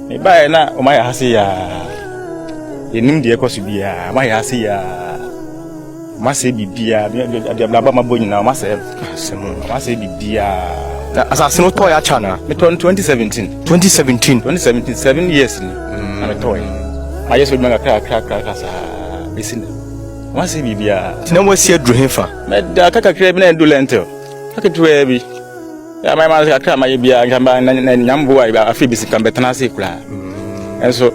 Me buy na o my hase ya. Enim de ekosu bia, my hase ya. Ma se bibia, de blaba mabo nyina ma se asemu. Ma se bibia. Na asase no toy acha na. Me turn 2017. 7 years ni. Na me toy. Ma yeso dwanga kra sa. Bisina. Ma se bibia. Tina mo si adru hefa. Me da kakakra bi na do lentil. Kaketwe bi. Ya my man kakra ma ye bia nkamba na nyambo a afi bi sikam betana se kula. Enso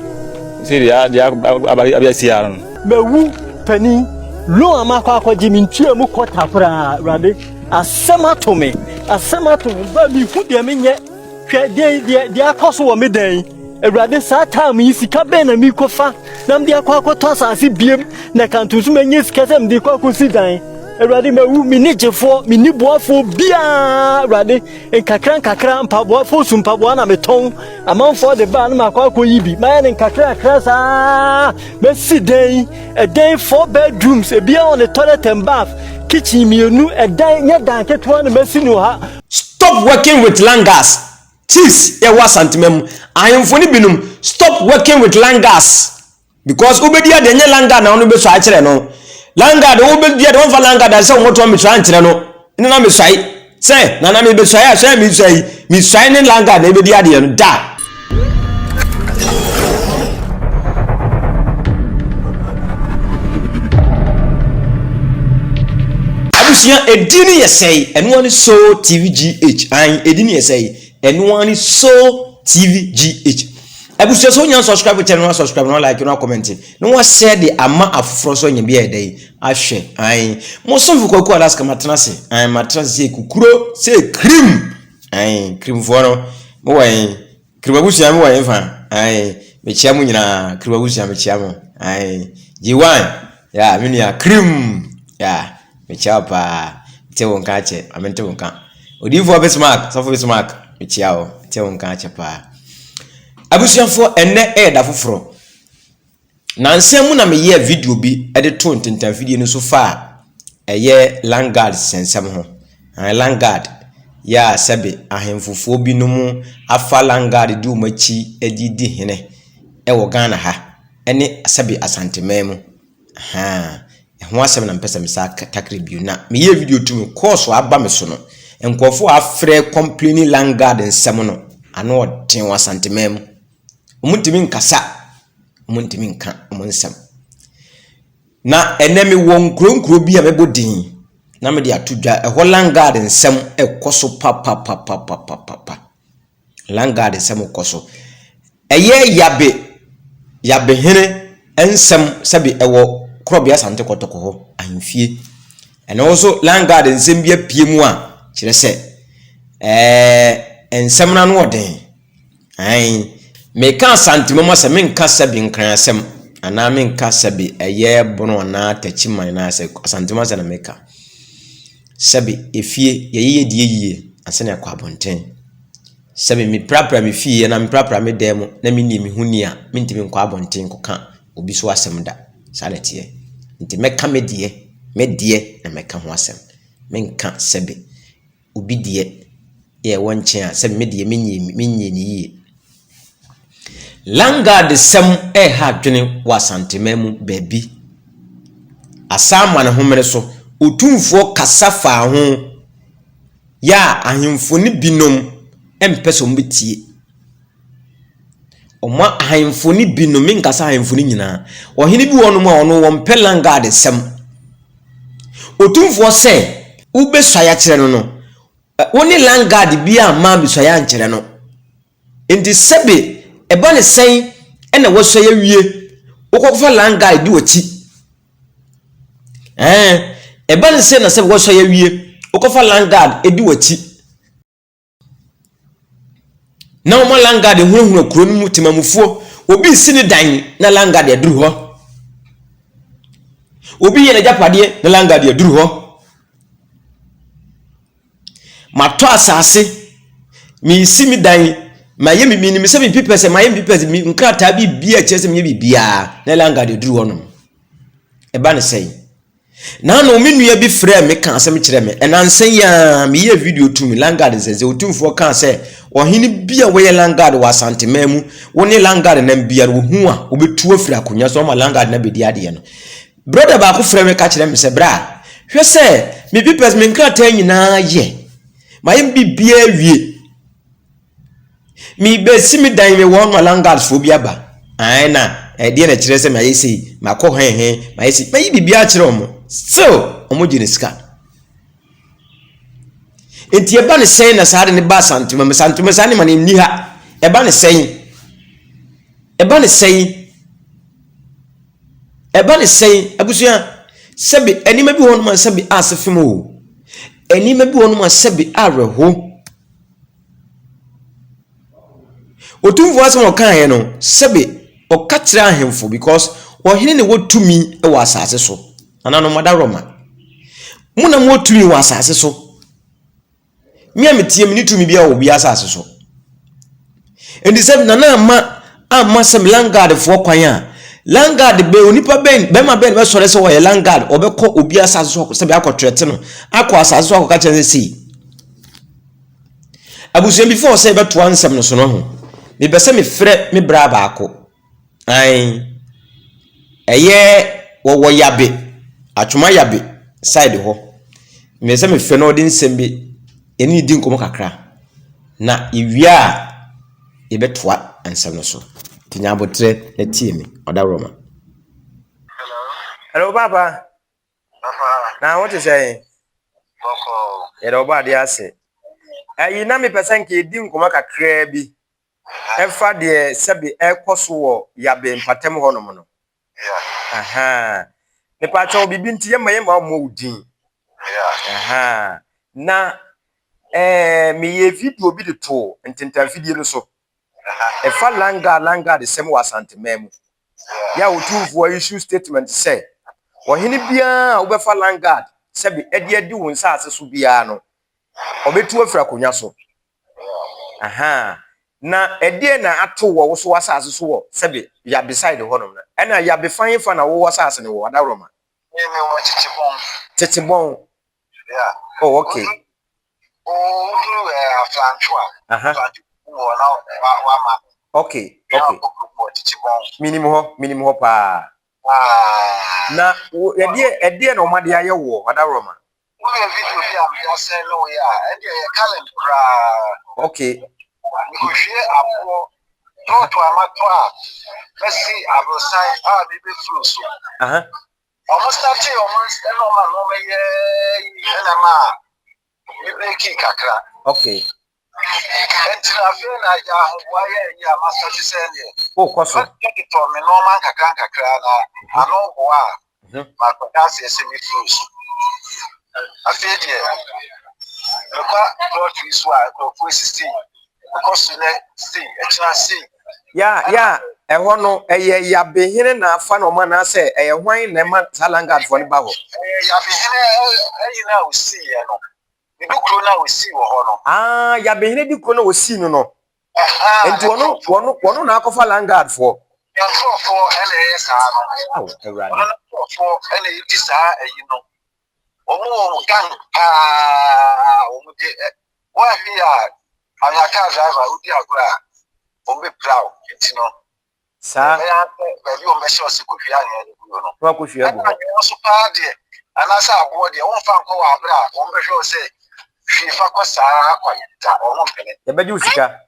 Syria dia abia siaron. Mewu pani lo amakwa akwaje mi ntue mu kota fra rade asema to me ba mi hu de menye hwe de akoso wo me dan Ewurade saa time yi sika ben na mi kofa nam de akwakoto asase biem na kantusu menye sika sem de kwakosi dan Ewurade mewu mi nigefo mi niboafo bia Ewurade nkakran mpaboafo sumpaboa na meton amanfo de ba na makwako yi bi ma ne nkakran saa me si den a day 4 bedrooms e bia on the toilet and bath kitchen mienu e dan nya dan ketwa na mesi no ha. Stop working with langas. Cheese e wa santimem ahemfoni binum stop working with langas because obedia de nya langa na ono be so a kire no langa de obedia de won fa langa da se won to me so a kire no ni na me swai se na me be swai a so me swai ni langa na obedia de no da abusia edini yesei eno ani so tvgh an edini yesei eno ani so tvgh abusia so nya subscribe channel no like no comment no share the ama afro so nya bia edai ahwe an mo so fuko ko alaska matrase an matrase kukuro se cream for no mo wan cream abusia mo wan fa an me chia mo nyina cream abusia me chia mo an G1 ya me nya cream ya me chia pa te won ka che amente won ka odifo besmark so for besmark me chia o te won ka che pa abusuafo enne da foforo na nsem na me ye video bi e de to ntentan video no so fa eye langard sensem ho langard ya sebe ahemfofo bi no mu afa langard di umachi edidi hene e wo Ghana ha ene sebe asantememu ho asem na mpesa misa takre bi na me ye video to me course aba me so no enkofo afre complaining langard nsem no ano odin wasantememu omuntimi nkasa omuntimi nka omunsem na enemi won kronkro bi a mebodin na me de atodwa e Langard nsem ekoso pa Langard nsem ekoso eye yabe hene ensem sabi ewo krobia sante kotoko ho ahemfie ene also Langard nsem bia piemu a kire se ensem na no odin me kan santimo ma se men ka sabi nkran asem ana men ka sabi eye bono na tachiman na se santimo se na meka sabi efie ye die asene akwa bonten sabi mi prapra mi fie na mi prapra mi dem na mi ni mi huni a mi ntimi nkwa bonten koka obi so asem da salete nti meka medie na meka ho asem menka sabi obi die ye wonche a sabi medie menye ni yi Langard sem ha dwene wasantememu baby asama ne homere so otumfo kasafa ho ya ahemfo ne binom empeso mbetie oma ahemfo ne binom nkasa ahemfo ne nyina ohene bi wono ma ono wo mpe Langard sem otumfo se ubeswa ya kire no woni Langard bia ma beswa ya nkire no enti sebe eba ne sen ena woso ya wie okofa Langard di ochi eba ne sen na se woso ya wie okofa Langard edi ochi na o ma Langard hunhunu kuro mu timamufuo obi sini dan na Langard aduru ho obi ye na japade na Langard aduru ho mato asase mi simi dan maye mi ni se mi pipese maye mi pipese mi nkrata bi bia chese mi bibia na Langard duru wono e ba ne sei na no me nua bi frɛ me ka asɛm kyerɛ me ɛnansan ya me ye video to me landguard sɛ otumfo ka sɛ ɔhene bia wɔyɛ landguard wɔ asantema mu wo ne landguard na bia wo hu a obetu afiri akonya so ma landguard na bedi ade no brother ba ko frɛ me ka kyerɛ me sɛ bra hwɛ sɛ me bi pers me nkrata nyinaa ye ma yem bibia wie me be si me dan me won ma landguard fo bi aba ai na de na kyerɛ sɛ ma yesi makɔ hen ma yesi ma yi bibia kyerɛ omo so omo gine ska enti eba ne sɛn na saa de ne ba santuma sa ne ma ne ni ha eba ne sɛn abusua sɛbi anima bi won ma sɛbi asefem o anima bi won ma sɛbi areho otumfo asɛm ɔka he no sɛbi ɔka kyerɛ ahemfo because ɔhene ne wotumi wɔ asase so ana no mada roma muna mo tumi wɔ asase so me ametie me ni tumi bia wɔ bia asase so endi sɛ na amma sɛ landguard fo kwan a landguard be onipa ben be ma ben be sɔre sɛ wɔ yɛ landguard ɔbɛkɔ obi asase so sɛ be akɔtrete no akɔ asase so akɔka kyerɛ sɛ abusuan before sɛ be to ansɛm no so no ho me be sɛ me frɛ me bra baako ai ɛyɛ wɔ yabe atwoma yabe side ho me sɛ me frɛ no de nsɛm bi eni di nkomo kakra na iwia a ebetoa ansɛm no so tinya botre na tie me oda roma hello papa na what is saying boko yero ba de ase ayi na me person ke di nkomo kakra bi efa de sɛbi ekoso wo yabe mpatem ho no no aha me pa cho bibi ntie ma mo udin na me ye video bi de to ntentan video no so efa landguard sem wa santemam ya otumfo issue statement say ohene bia wo be fa landguard sɛbi edi wo nsa ase so bia no obetu afira konya so na edi na ato wo so asase so wo sɛbi ya beside ho no na ena ya be fan fa na wo asase ne wo adaroma me wo titibon oh okay okay minimum ho pa na edi na omade aye wo adaroma video bi am ya say no ya edi calendar kra okay we share abo to amato a mesi abrosan a bibi flu so almost start almost no me ye na ma we break kakra okay entina fe na ja ho ya master ti say ne koso to me no man kakra na ano ho a ma ko ka se mi flu afedie kwa plot is why to 16 because ne see extra see ya eho no eye ya behene na afa no ma na se eye hwan na ma landguard fo ne ba ho ya behene eyi na o see ye no bi kro na o see wo ho no ya behene di kro na o see no enti wono na akofa landguard fo ya fo ene sa no ewrade fo ene yi sa eyi no omo gang omo de wa hia anya car driver udi agora ombe proud etino sa ya be o me sure se ko hia ne no wa ko hia go so pa de anasa agwo de won fa nko wa abra won be sure se hwifa ko sa akwa ta omo pene ya be usika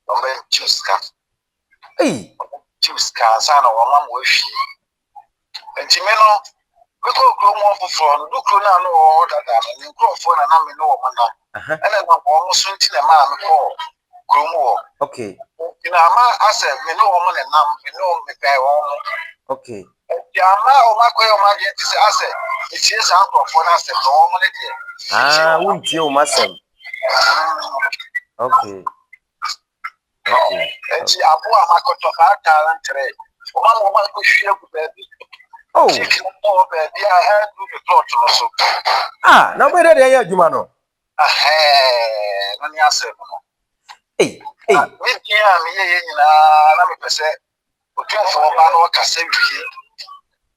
ombe chuska chuska sana won ma mo hwi enti me no biko kro mo foforo no dukro na no o dada no nkrofo na me no o mo na ene na ko mo sunti na ma me ko kromo okay ina ma ase me no o mo na nam me no me kai o mo okay ya ma o ma ko o ma je ti se ase itie sa nkrofo na ase to o mo ne de wuntie o masem okay enti abu amakoto ka ta ntre o ma ko hwie ku ba bi oh baby I had to the plot also na be dey ya adwuma no no ni ase no me dia me ye nyina na me pese otuafo ba no ka se wi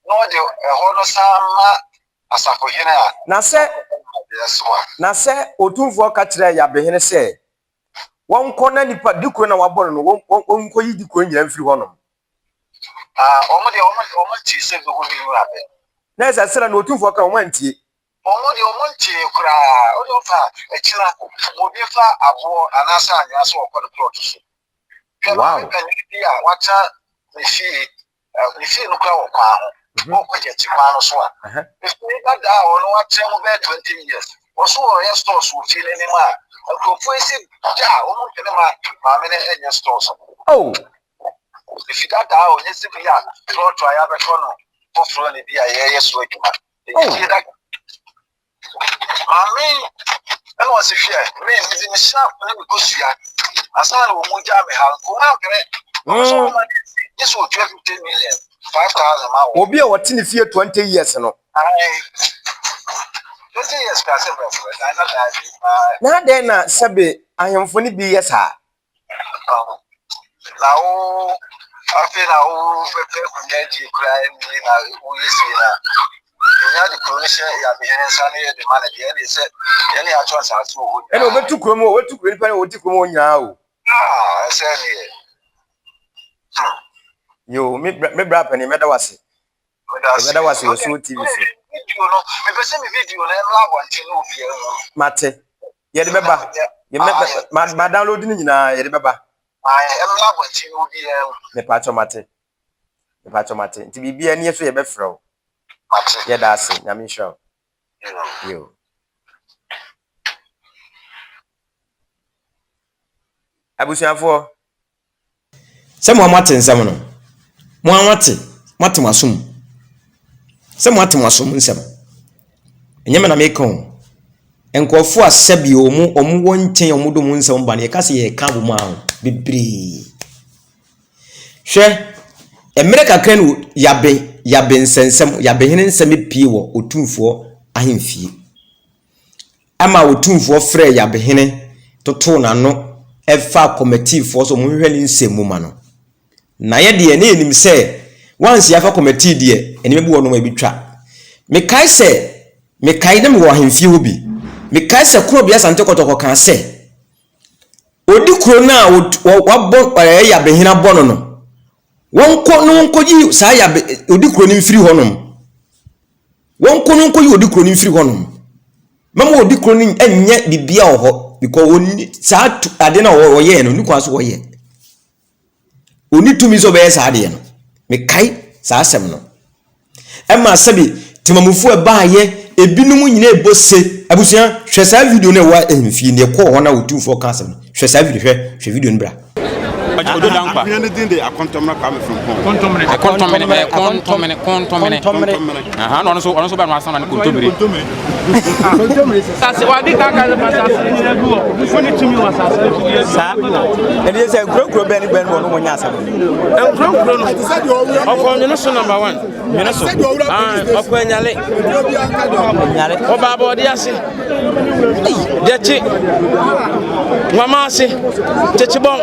no de ho no sama asafo hene a na se otumfo ka kire ya behene se wonko na nipa dikuro na waboro no wonko yi dikuro nyira mfiri honom omo ti se go bi ru abe na esa sira na otumfo ka omo antie omo ti kura o fa echira obi fa abo anasa anwa so okọ plot so wow kan ni ya wacha ni fi no kura wo kwa ho ko je ti kwa no so a if we got that on wacha mo be 20 years also your stores will feel any ma ko fuesi ja omo kene ma me ne enye stores oh if you got that on yes be ya plot try abe kono to fro ni bia ye so aduma Mami, I was if you me in the shop and because you are as I will move jam how go out. This will 10 million 5,000 miles. Obi a what in fear 20 years no. 20 years past na then na sabe ahemfo ni bi yes ha. Now I feel now we kunye ji kra ni na we see na. Ya the commission ya be hen sane the manager dey say ya ni atwa sasu ho. E no betu kromo wetu kweli pa o ti kromo nya o. I say Yo me bra pa ni meda wase. Meda wase o so TV so. Video no me pese me video na em labo anti no bia no. Mate. Ye de beba. Ye ma download ni nyina ye de beba. Em labo anti no bia. Me pa cho mate. Me pa cho mate. Nti bibia ni so ye be frɛ. Mate. Ye da ase nyame show. Yo. Abusuafo. Se mo amate nsem no. Mo amate, mate masum. Se mo ate masum nsem. Enyeme na mekon. Enkofo asabi omu wonchen omudo mu nsem ba ne ka se ye ka bo ma ho bebre. Hwe emere kakra no yabe nsensem yabe hene nsem pie wo otumfo ahemfie. Ama otumfo frɛ yabe hene toto na no efa committee for so mo hwehwe ni nsem mu ma no. Na ye de ne enim se once ya fa committee de eni mebu wono ma bitwa. Mekai se mekai dem wo ahemfie ho bi. Mekai se kuro bia sante kotoko kan se odi kuro na wabon yabe hene abono no. Wonko yi sa ya odi kuro ni mfiri honom wonko yi odi kuro ni mfiri honom mama odi kuro ni enye bibia ho because oni sa ade na wo ye no ni kwa so wo ye oni tumi so be sa ade no me kai sa asem no e ma sabi timamufu e ba ye ebinum nyina ebose abusua hwe sa video na wa emfie ne ko ho na otumfo ka asem hwe sa video hwe video no bra Odo dankwa. De akontomna come from home. Kontomene. Aha, no so ba ma sana ne kontomere. Sase wa di ka ka pasase ni egu o. So ni tumi wa sase. Sa. Ele say kro ben no mo nya asem. Kro no. Okon no so number 1. Me no so. Okon nyale. Oba bo di ase. Dechi. Mama ase. Chechi bon.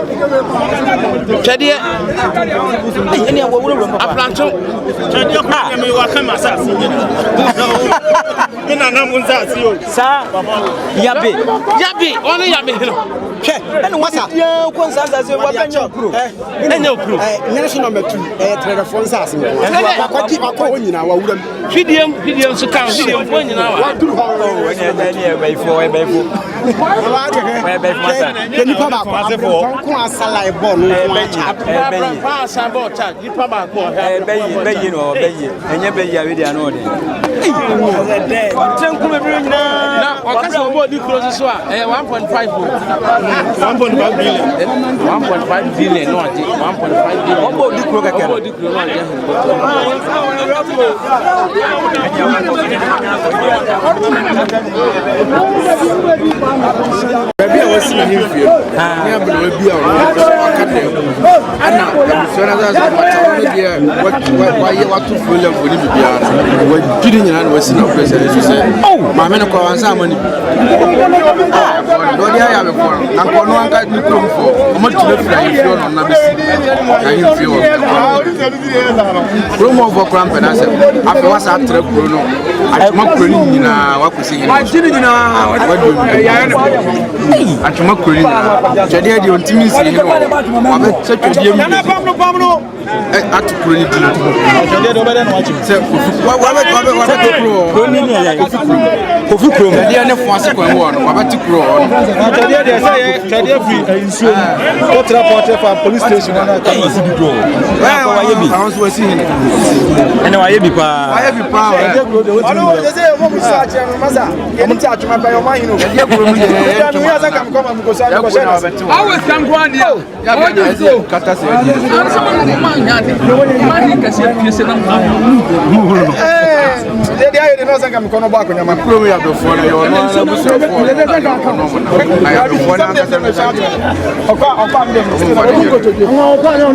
Chadie eni awowuro aplanto chadie ko me wa kan masasi ina na munza asi o sa yabe onu yabe no hwe eni wasa dia ko nsasa se wa benya okuro enya okuro nyere so number 2 trader phone sasa akwaji akọ nyina wa wura video so kan video phone nyina wa duru ho eni e bai fo wa bai masa Ni pa ba ko asala e bo no Pass about that. You probably beyi no beyi enye beyi awedi no de tenku me bring na okase obo di close so 1.5 1.5 billion 1.5 billion no ati 1.5 billion obo di kro keke obo di kro no ati Baby I was seeing him feel. Yeah, but baby I what to feel for the baby. What didn't you know was in a place and she said, "Oh, my man, I want some money." do dia ya be for na ko no anka ni krom for o ma tule fra yi fio no na be si na yi fio krom of kram pe na se afi wa sa tra kro no atuma kro ni nyina wa kusi nyina ma jini nyina atuma kro ni twede di ontimi si no wa be se twede mi atu kro ni dino twede do be na wa chi se wa be kro ni ni ya kofi kro twede ne fo ase kwan wo no wa be ti kro no twede de say free insuo what report for police station na ka si bi kro wa ye bi ahun so si ene wa ye bi pa ono de say mo musa che no masa ye ni cha tuma pa yo ma hinu ye kro mu ye ya no ya za kam ko ma ko sa ko sha awe san kwa dia ya ba so kata se ye so ma nya de ma ni ka se pie se na de dia ye no san kam ko no ba ko nya ma kro mu ya do fo na yo no na bu so fo ya do fo na ka se me sa oka mbe ko to je oka no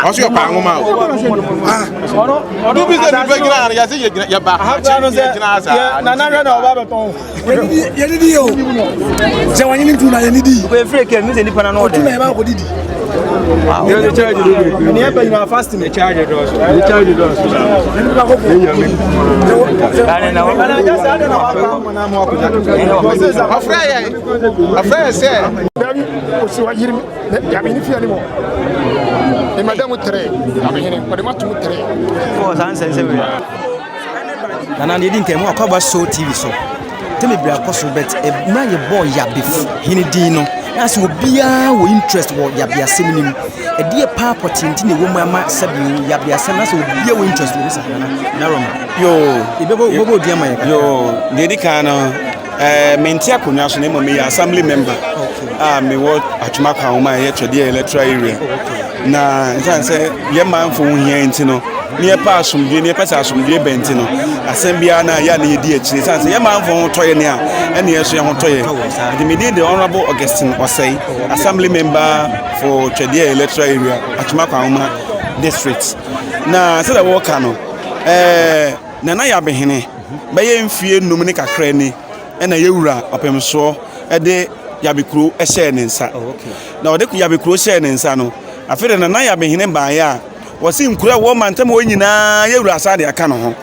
also your pangoma do business be gira ya say ya ba na na na oba beton ye didi yo se wanyi ni tuna ye didi we free ke mi se nipa na no de na ba ko didi you dey charge do ni e be you fasting the charge do so the charge do so ni ba ko ani na ana ja sa de na ba na mo ko ja afra say o si wa yiri ya mi ni fi ani mo e madame tre abihene ko de matu tre ko san sense we nana de din kemu akwa so TV so tell me bra koso bet na ye boy ya bef hini din no na se obia wo interest wo ya bia seminim e de pa potinti ne wo ma sabi ya bia sem na se obia wo interest wo sa na roma yo ibebo dia ma yo de di kana menti akonya so na mo me assembly member me what atuma ka wo ma ye twede electoral area na nsan se ye man fo hia enti no ne e pa asomdwe ne e pesa asomdwe benti no asem bia na ya na ye di akire nsan se ye man fo toye ne a ene ye so ye ho toye the media the honorable Augustine Osei assembly member for twede electoral area atuma ka wo ma district na se da wo ka no na ya behene ba ye mfie num ne kakra ni ena ye wura opemso e de yabekuro ehye ne nsa na ode ku yabekuro ehye ne nsa no afere na ya behene baaya wasi nkura wo mantam wo nyina ye wura asade aka no ho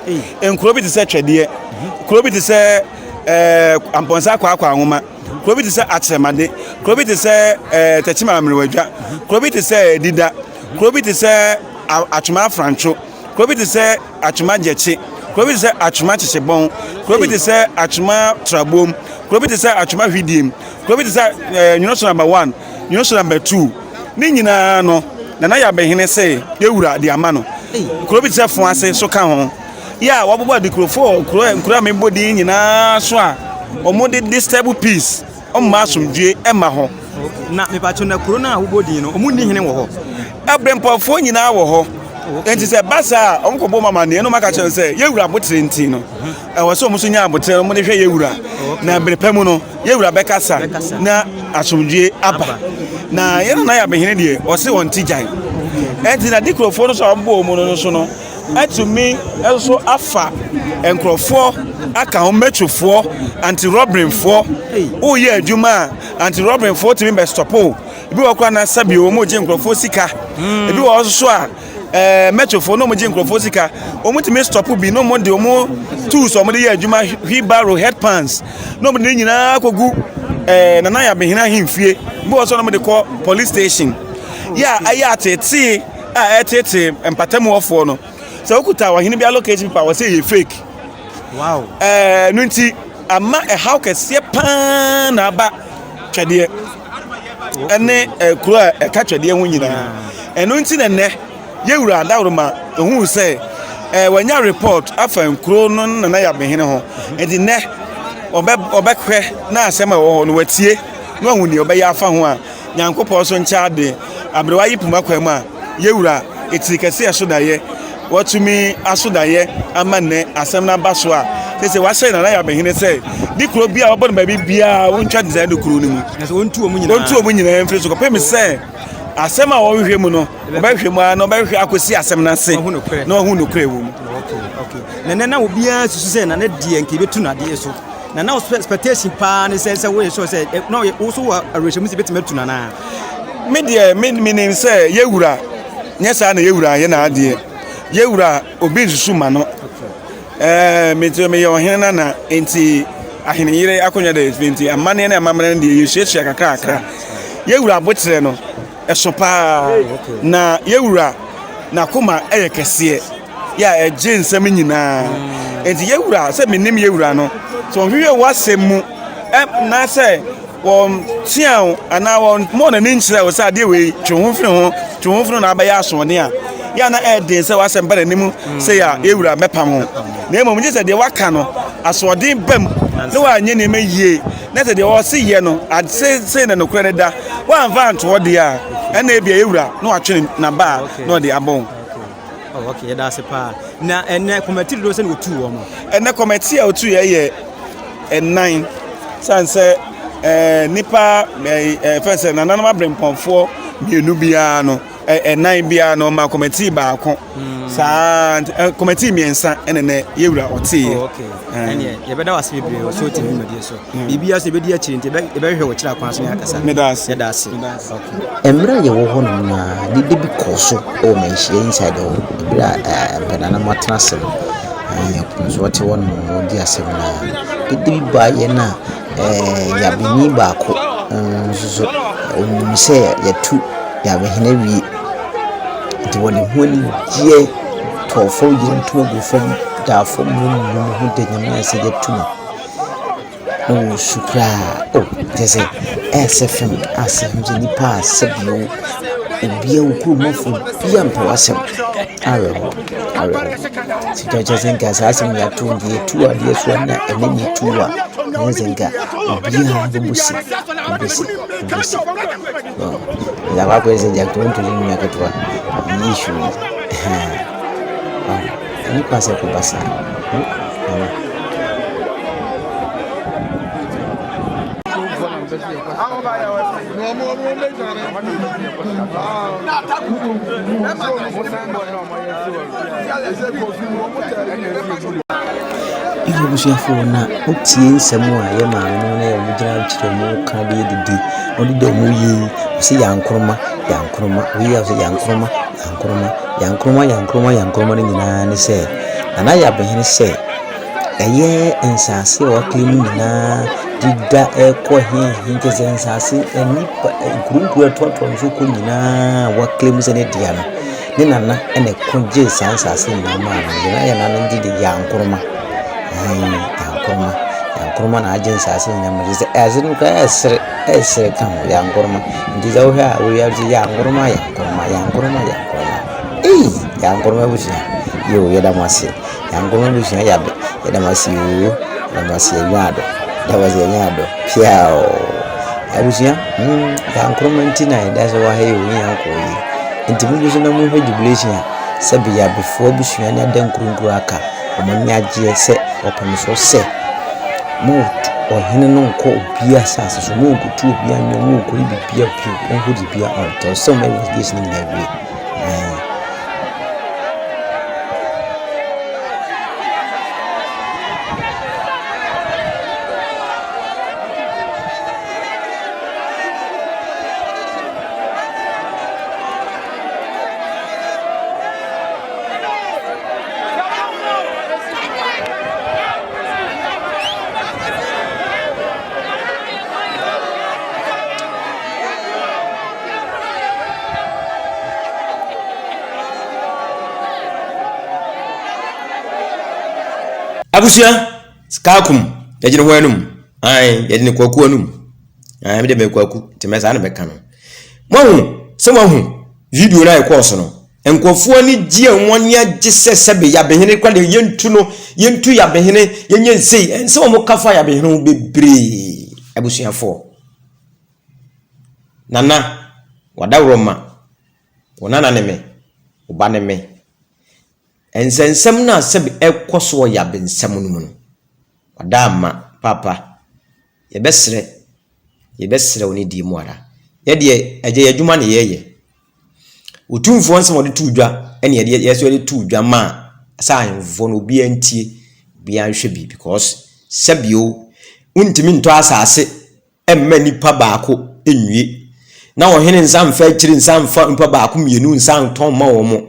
enkuro bi te se twede kuro bi te se amponsa kwa anwoma kuro bi te se atremade kuro bi te se techima amrewadwa kuro bi te se dida kuro bi te se atuma francho kuro bi te se atuma jeche kuro bi te se atuma chechebon kuro bi te se atuma trabom kuro bi te se atuma hwidiem kuro bi te se nyunoso number 1 nyunoso number 2 ni nyina no na ya behene se yewura de ama no kuro bi se fon ase so ka ho ya wabobo de kuro fo kuro me bodi nyina so a omo de stable peace omma asomdwe ema ho na me pa na kuro na wobodi no omu ni hene wo ho abrempo fo nyina wo ho enti se basa omkobo mama ne no maka che se yewura botrenti no wo so omuso nya abotre mo de hwe yewura na brepemu no yewura bekasa na asomdwe aba na yena na ya behene de o se won tijai enti na dikrofo no so mbo mu no so no atumi eso afa enkrofo aka ho metwofo anti robbery fo o ye adwuma anti robbery fo timi be stopo ebi wakwa na sabi o mo je enkrofo sika ebi wo so a metwofo no mo je enkrofo sika o mo timi stopo bi no mo de o mo tools o mo de ye adwuma wheelbarrow headpans no mo de nyina akogu na ya behina himfie bi wo so no mo de call police station ya aya tete tete empatamu ofo no so okuta wa hini bi allocate pa wa say ye fake wow nunti ama how kese pa na ba twede ene kuro ka twede ho nyina nunti ne yewura dawroma ohun say wanya report afa nkuro no na ya behene ho edi ne obekwe na asema wo no watie no ahu ni obeya afa ho a nyankopɔ so ncha de abrewa yipuma kwam a yewura etirikase asodaye watumi asodaye amane asem na baso a sese wahye na ya behine se di kuro bia obo no ba bia wontwa design do kuro ni mu so wontu omu nyina mfiri so ko pem se asem a wo hwehwe mu no obehwe mu a no obehwe akosi asem na se no hu no kure wo mu okay na obia susu se na de nke betu na de so na expectation pa ne se we so se no wo so wa arehemu se betu metu na media meaning say yewura nyesa na yewura ye na ade yewura obi susu ma no metu me yo hena na enti ahene yire akonya de enti amane na amamane de yehyehyia kakra yewura botre no esopa na yewura na koma eyekese ya eje nsem nyina enti yewura se menim yewura no so hwiwe wasemu na se won tian ana won mo na ninchire wo sa de we twonfiri na abaya asone a ya na eden se wasem ba nanim se ya yewura mepam ho na emom je se de waka no asodin bam ne wa anye ne meyie na se de wo se ye no ase na no kwere da wa mfa nto de a na ebia yewura no atwe na ba no de abon. Oh, okay, that's a part. Na ene committee do say no two wo mo. Ene committee a otu ye 9 sanse nipa first na nanama bremponfo mienu bia no 9 bia no ma committee ba ko sa committee miensa ene yewura otie. Okay. Ene ye beda wase bebre so TV media so. Bibia se bedi akiri nte be hwe wo kira kwan so ya kasa. Medas. Okay. Emra ye wo hono na de bi koso o ma hie inside o bra penana matrasel. So what you want no dia sem na de bi ba ye na ya bini ba ko so o se ya tu ya be hene wi de woni honi je to fo yin to go fam da fo mu hu de nyama se de tuma no shukra oh tese SFM asem je ni pa sebio obia ukuru mofo bia mpawasem areho si jaja zenga asem ya tu ndie tu ade so na enemi tuwa zenga obia bubusi ya ba kweze ja tuntu ni yakatwa yishu ni pasa kubasa Iyo bushafona utie nsemu a ye ma no na ye mujira chiremu ka be didi odi de mu yi si yankroma wi ya si yankroma ni nyina ne se na ya behene se eye ensase o klemu nyina dida ekɔ hinke sensase enipa kurunku etoto nso ko nyina wa klemu se ne dia no ne nana ene konje sensase nyina ma na ya nana ndidi yankroma yankroma na agin sase nyina ma se azin ka esre kan yankroma ndiza wo ha wo ya ji yankroma yankroma bushi yo yeda mase yankroma bushi ya be yeda mase yo na mase yado da was yado piao abusia yankroma ntina da so wa he yo yankoyi ntimu bushi na mu jubilation sabi ya before bushi na dan kurunku aka omanya je se opamiso se mo ohene no nko obia sase so mo gutu obia nyomo ko bibia pio on hodi bia on to so many this in every abusia skakum yajire hwanum ai yajine kwaku anum ai me de me kwaku te mesa na beka no mo hu se mo hu video na e course no Enkofo ni gie wonya gise sebe ya behene kwa de yentu no yentu ya behene yenye nsei ense wo kafa ya behene bebre abusuafo nana wadawroma wonana ne me oba ne me ensensem na sebe ekoso ya bensem no mu no wadama papa yebesre oni di mu ara ye de eje adwuma ne yeye utumfo nsem ode tuudwa ene ye yeso ode tuudwa ma sayenfo no bi antie bi anhwe bi because sabio untimi nto asase emma nipa baako enwie na ohene nsamfa akiri nsamfa nipa baako mienu nsan ton ma wo mo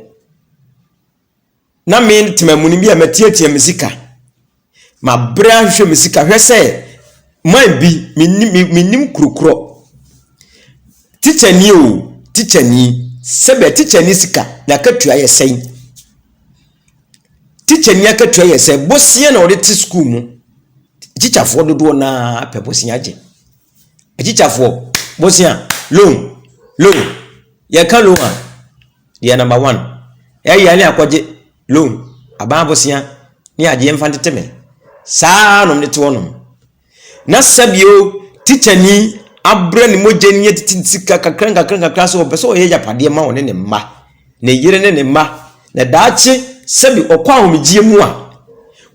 na me ntimamuni bi amatiatia mesika ma bra hwe mesika hwese man bi minim kurukuro teacher ni sebe teacher ni sika na katua yesen teacher ni akatua yesen bosia na ode ti school mu teacher fo dodo na pe bosia je teacher fo bosia loan ya ka loan ya number 1 ya ni akwaje loan aba bosia ni aje mfante teme saa no mde wono na sabio teacher ni abra ni mogeni yetitika kakranka so obeso oye yapade ma woni ne mma ne yire ne mma na daachi sabi okwa homigie mu a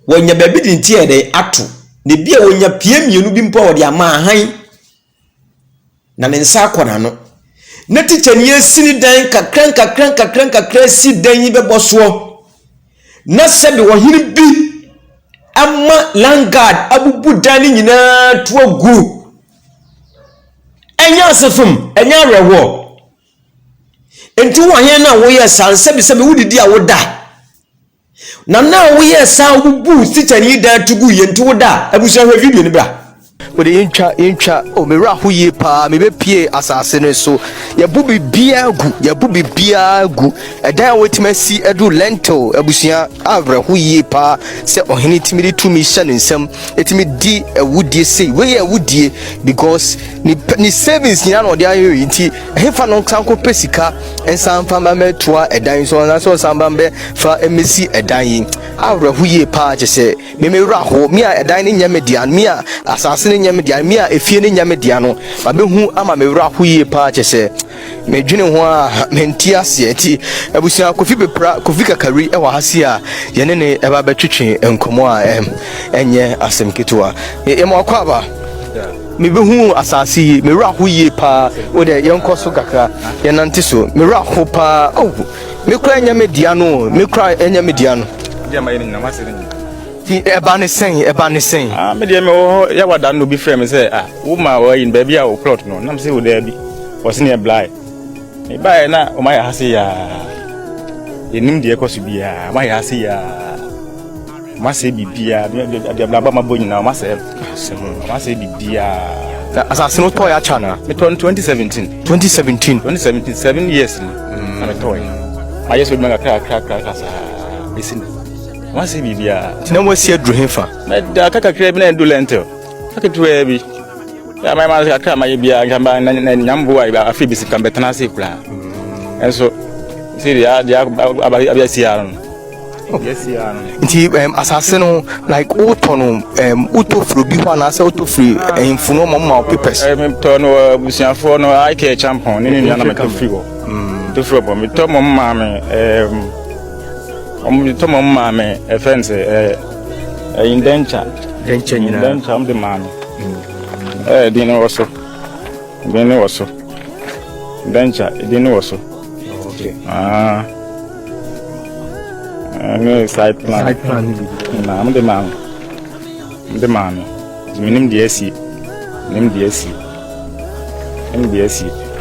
wonya babi di ntie de ato ne bia wonya pie mienu bi mpo wode ama han na ne nsa akona no na teacher ni asini dan kakranka si dan yi beboso na sabi wo hini bi amma langard abubu dani nyina to agu enya asefum enya rewo enti wo hen na wo ye sanse bi se be wudidi a woda na wo ye san abubu teacher ni da tugu ye enti woda abuso hwe video ni bra Ode intwa o me ra ho ye pa me be pie asase no so ya bubi bia gu edan wetimasi edu lentil abusua avre ho ye pa se ohini timiri tumi hye nsem etimi di awudie sei we ye awudie because ni savings ni na ode ayo yinti hefa no sanko pesika ensan famba metua edan so na so samba be fa emesi edan yi avre ho ye pa je se me ra ho mi a edan ni nyamedian mi a asase ni nyamedian mi a efie ni nyamedian no ba be hu ama me ra ho ye pa je se me dwene ho a menti ase ati abusua kofi bepra kofi kakari e wa hase a yene ne e ba betwetwe enkomo a enye asem ketewa e mo akwa ba me be hu asase me ra ho ye pa o de yenko so kakra ye nante so me ra ho pa oh me kra nyamedian no me kra nyamedian no dia ma yin na ma se ni ti eba ne sen me dia me wo ya wada no bi frame say wo ma wo yin ba bia wo plot no na me say wo da bi wo se ne blind e ba na o ma ya hase ya enim de ekosu bia ma ya hase ya ma se bibia de bla ba ma bo nyina ma se bibia asase no toy acha na me 2017 7 years na me toy ma yeso bi ma kra sa bisin ma se bibia tina mo si adru hefa me da kaka kra bi na do lentil kaka tuwe bi ya mai ma kra ma bibia ngamba na nyambo wa ba afi bisi kan betana se kula enso siri ya abia siaron yes ya nti asase no like otono utofro bi ho na se utofri enfuno mo papers me to no busiafo no I care champion ni na me to free wo to free bo me to mo ma me to mo ma me fence indenture nyina am de ma me dino woso indenture dino woso okay no side plan na am de ma me minim DSC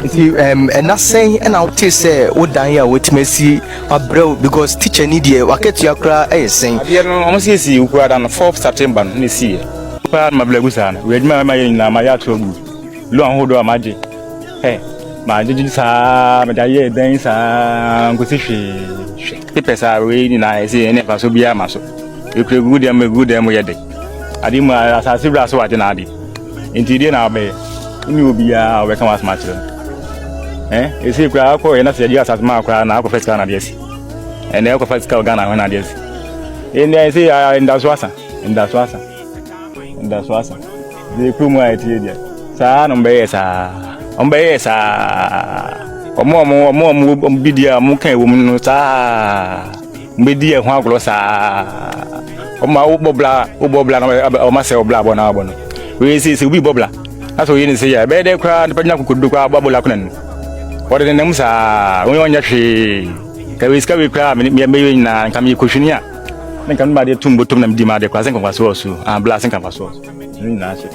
If and I say and I'll tell say what dan ya wetimesi abrew because teacher need here waketu yakra saying I no almost see you kwa dan 4 September ni see pa ma blegu sana we ma yin na ma ya to gu lo an hodo amaje ma jeju sa me da ye dan sa ngosi hwe pepesa we ni na say ne fa so bia ma so e kure good am ye de adi mu asase bra so waje na adi inti die na be ni obi ya we kan was match esi kura akọ ye na se dia asase ma kura na akọ first na dia si ene akọ first ka Ghana na dia si ene esi ndaswasa de kumu ayi dia sa no mbe yesa omo bidia mu kan ewo mu no sa mbe di e ho aglo sa omo ubobla na o ma se obla bo na bo no we si ubi bobla aso yini se ya be de kura de panya kukudu kwa babola kunan wode ne musa onyonya hwe ka we ska we kura me na kam yi kohwini a ne kan ba de tumbo tum na mdi ma de kwa sen kan kwaso osu bla sen kan kwaso ni na se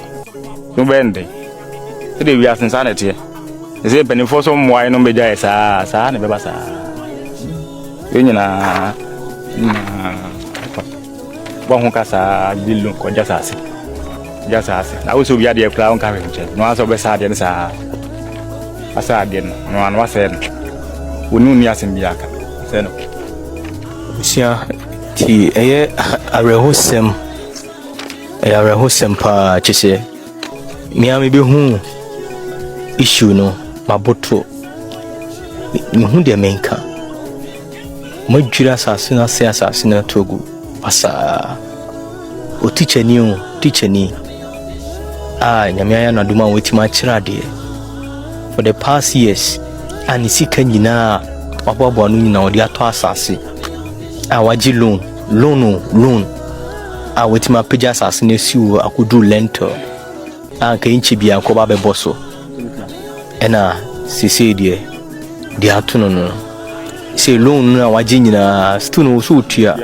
so bende de wi asen sanete ese benefo so moai no beja esa ne beba sa yenyina bo hu kasa dilu ko jasase na wo so bi ade kura on ka hwe nche no aso be sa de ne sa asa ade no an wa se wonu ni asen bi aka se no sia ti eye arehosem pa chese miami be hu issue no maboto mi hu de menka madwira asase na se asase na togu pasa o teacher ni nyame aya na duma wetima kira de for the past years and sika nyina wababo anu nyina odi ato asase waji loan wetima page asase na siwo akudu lento ka inchi bia ko ba be boso ena sisi de atuno no se loan na waji nyina stunu so tua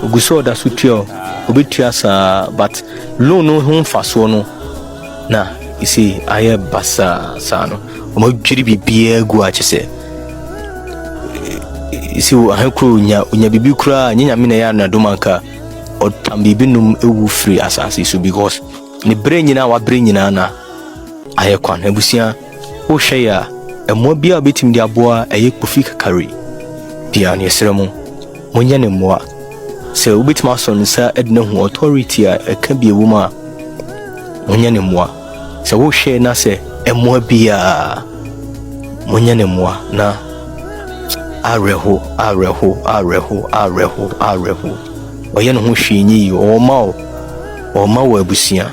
oguso da so tua obetua sa but loan no ho faso no na isi aye basa sano o ma dwiri bibia gu a chese isi wo ahekro nya bibi kura nyanya me na ya na domanka o tambibi num ewu free asase so because ni bre nyina na aye kwan ebusia wo hwe ya emo bia betim di aboa eye kofi kakari bia ne seremo monye ne moa se ubitima son sa edna hu authority a eka bia wo ma monye ne moa se wo hwe na se emo bia monye ne moa na areho oye no hu hwe nyi o ma wo abusia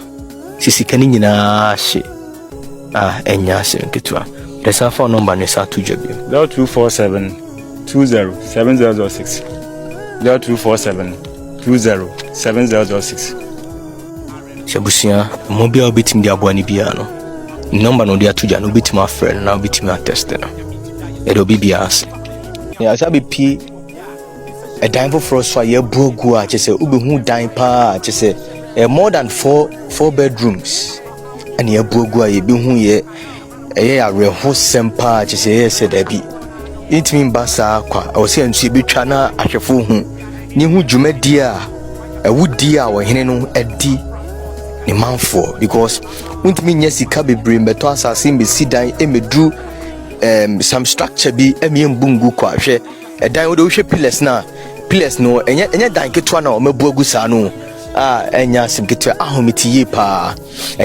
sisika ni nyina hye enya hye nketwa the phone number ne sa tuja bi 0247 207006 0247 207006 Shabusia mobile obitim dia aboani bia no number no dia tuja no bitim afrel na bitim attest no edo bibia ase ya sabi pi a dime for so ya brogu a chese ubehu dime pa chese more than four bedrooms and ya brogu a ye behu ye ya reho sempa chese ye said abi intimi mbasa kwa awose ansu betwa na ahwefo hu ni hu dwumadi a awudi a wo hene no adi ni manfo because untimi nya sika bebre mbeto asase mbesi dan emedru some structure bi emiembungu kwa hwe edan wo de hwe pillars no enya dan ketwa na o mabuagu sa no enya simketwa ahomiti ye pa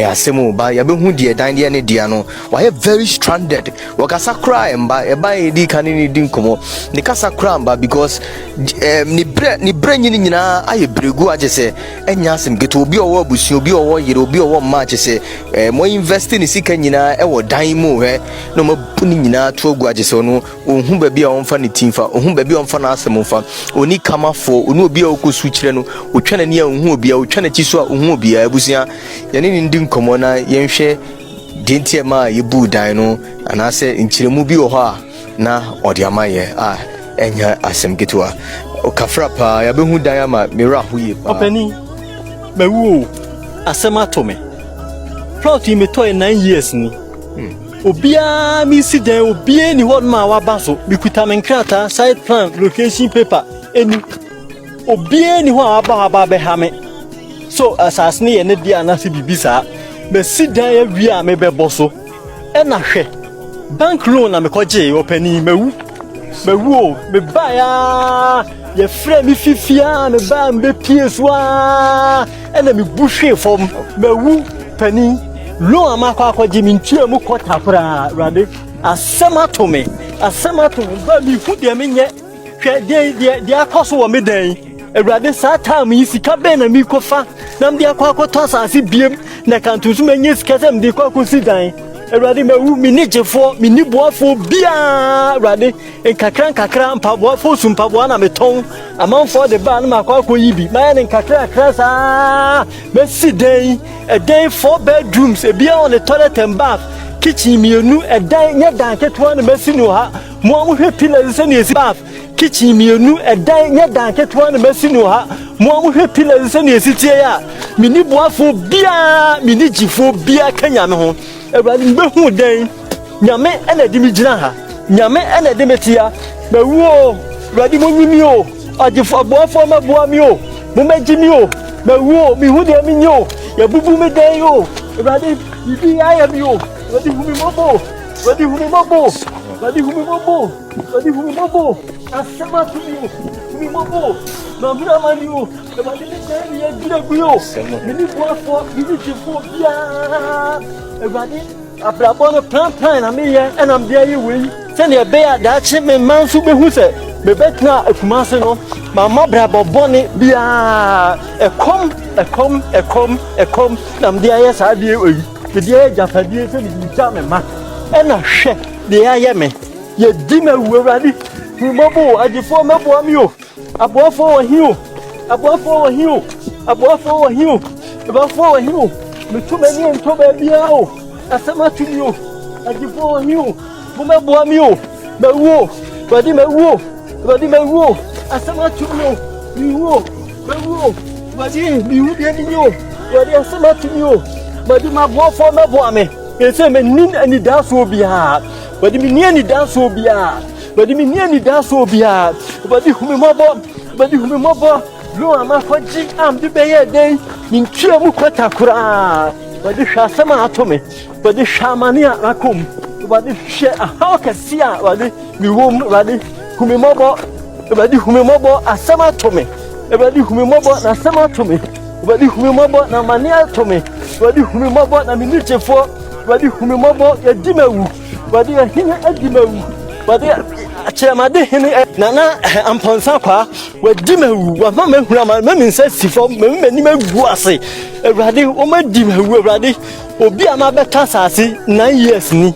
asemu ba ya behu de dan de ne dia no wa very stranded wakasa kra eba edi kanini din komo ni kasa kra mba because ni bre nyina aye bregu agese enya simketwa obi owo abusu obi owo yire obi owo ma agese mo invest ni sika nyina ewo dan mu no mabuni nyina to ogu agese no ohun ba bia onfa ni timfa ohun ba bia onfa na asemfa oni kamafo oni obi okosu kire no otwana ni ohun bia otwana chiso a ohun bia abusia yene ni ndi nkomo na yenhwe dintie ma yebu dan no anase nchiremu bi oho na ode amaye enya asemgetwa okafra pa ya behu dan ama mera hoye pa openi mewu asematome plot me toy 9 years ni obia mi si dan obia ni hot ma wa baso bikuta menkrata site plan location paper eni obia ni ho aba be ha me so asasne ye ne dia anase bibisa be si dan ya wi a me be boso e na hwe bank loan na me koje openi mewu me ba ya ye frɛ mi fifia me ba mbe pieswa e na me buhwe fom mewu pani loan amakwa akwaje mi ntua mu kota fra rade asɛm ato me ba mi hu deɛ menyɛ hwɛ deɛ akɔ so wɔ me dan awurade saa time yi sika bɛn na mi kɔfa na mde akɔtɔ asase biem na kantoso manya sika sɛ mde kɔ akɔsi dan awurade mawu mini gyefo mini boafo bia awurade nkakra mpaboafo su mpaboa na metɔn amanfo de ba na makɔ yibi mayɛ ne nkakra saa mesi dan 4 bedrooms ebia on the toilet and bath kitchen mienu ɛdan nyɛ dan ketewa na mesi no ha mo hwɛ pillars sɛ ne esi bath kitchen mienu ɛdan nyɛ dan ketewa na mesi no ha mo hwɛ pillars sɛ ne esi tie ya mini boafo bia mini gyefo bia kanya me ho awurade mbehu den nyame ena de mi gyina ha nyame ena de metia mawuo awurade mo nyimi o agyefo aboafo maboa mi o mo magyi mi o mawuo mi hu de mi nyo ya bubu me den o awurade bibi ya mi o awurade hu mi mobo awurade hu mi mobo awurade hu mi mobo awurade hu mi mobo asema tu mi o hu mi mobo na mura mani o awurade mi den ya gyina gu o mini boafo mini gyefo bia awurade abrabɔ no plan na meyɛ ɛnam de ayɛ wei sɛnea ɛbɛyɛ a daakye me mma nso bɛhu sɛ mebɛtena akuma ase no mamma brabɔ bɔne biaa ɛkɔm na mede ayɛ saa deɛ wei mede ayɛ gyapadeɛ sɛ medegya me ma ɛna hwɛ deɛ ayɛ me yɛdi ma wu awurade mmɔbo agyefoɔ mɛboa me o aboafoɔ wɔ hi o aboafoɔ wɔ hi o aboafoɔ wɔ hi o ɛbafoɔ wɔ hi o metu m'ani ntɔ baabiaa o asɛm ato mi o agyefoɔ wɔ hi o momɛboa me o mawuo awurade mawuo asɛm ato mi o miwuo mawuo awurade miwu deɛ mi o awurade asɛm ato mi o awurade maboafoɔ mɛboa me ɛsɛ menni anidasoɔ biaa awurade menni anidasoɔ biaa awurade menni anidasoɔ biaa awurade hu me mmɔbɔ lo amakɔgye amde bɛyɛ den mentua mu kɔta koraa awurade hwɛ asɛm a ato me awurade hwɛ amane a akom awurade hwɛ ahaw kɛse a awurade mewom awurade hu me mmɔbɔ awurade hu me mmɔbɔ asɛm ato me awurade hu me mmɔbɔ na asɛm ato me awurade hu me mmɔbɔ na amane ato me awurade hu me mmɔbɔ na meni gyefoɔ awurade hu me mmɔbɔ yɛdi mawu awurade yɛhene adi mawu awurade akyerɛmade hene nana amponsa kwa wadi mawu wama mahurama maminsa sifo mamani magu ase awurade womadi mawu awurade obi a mabɛta asase 9 years ni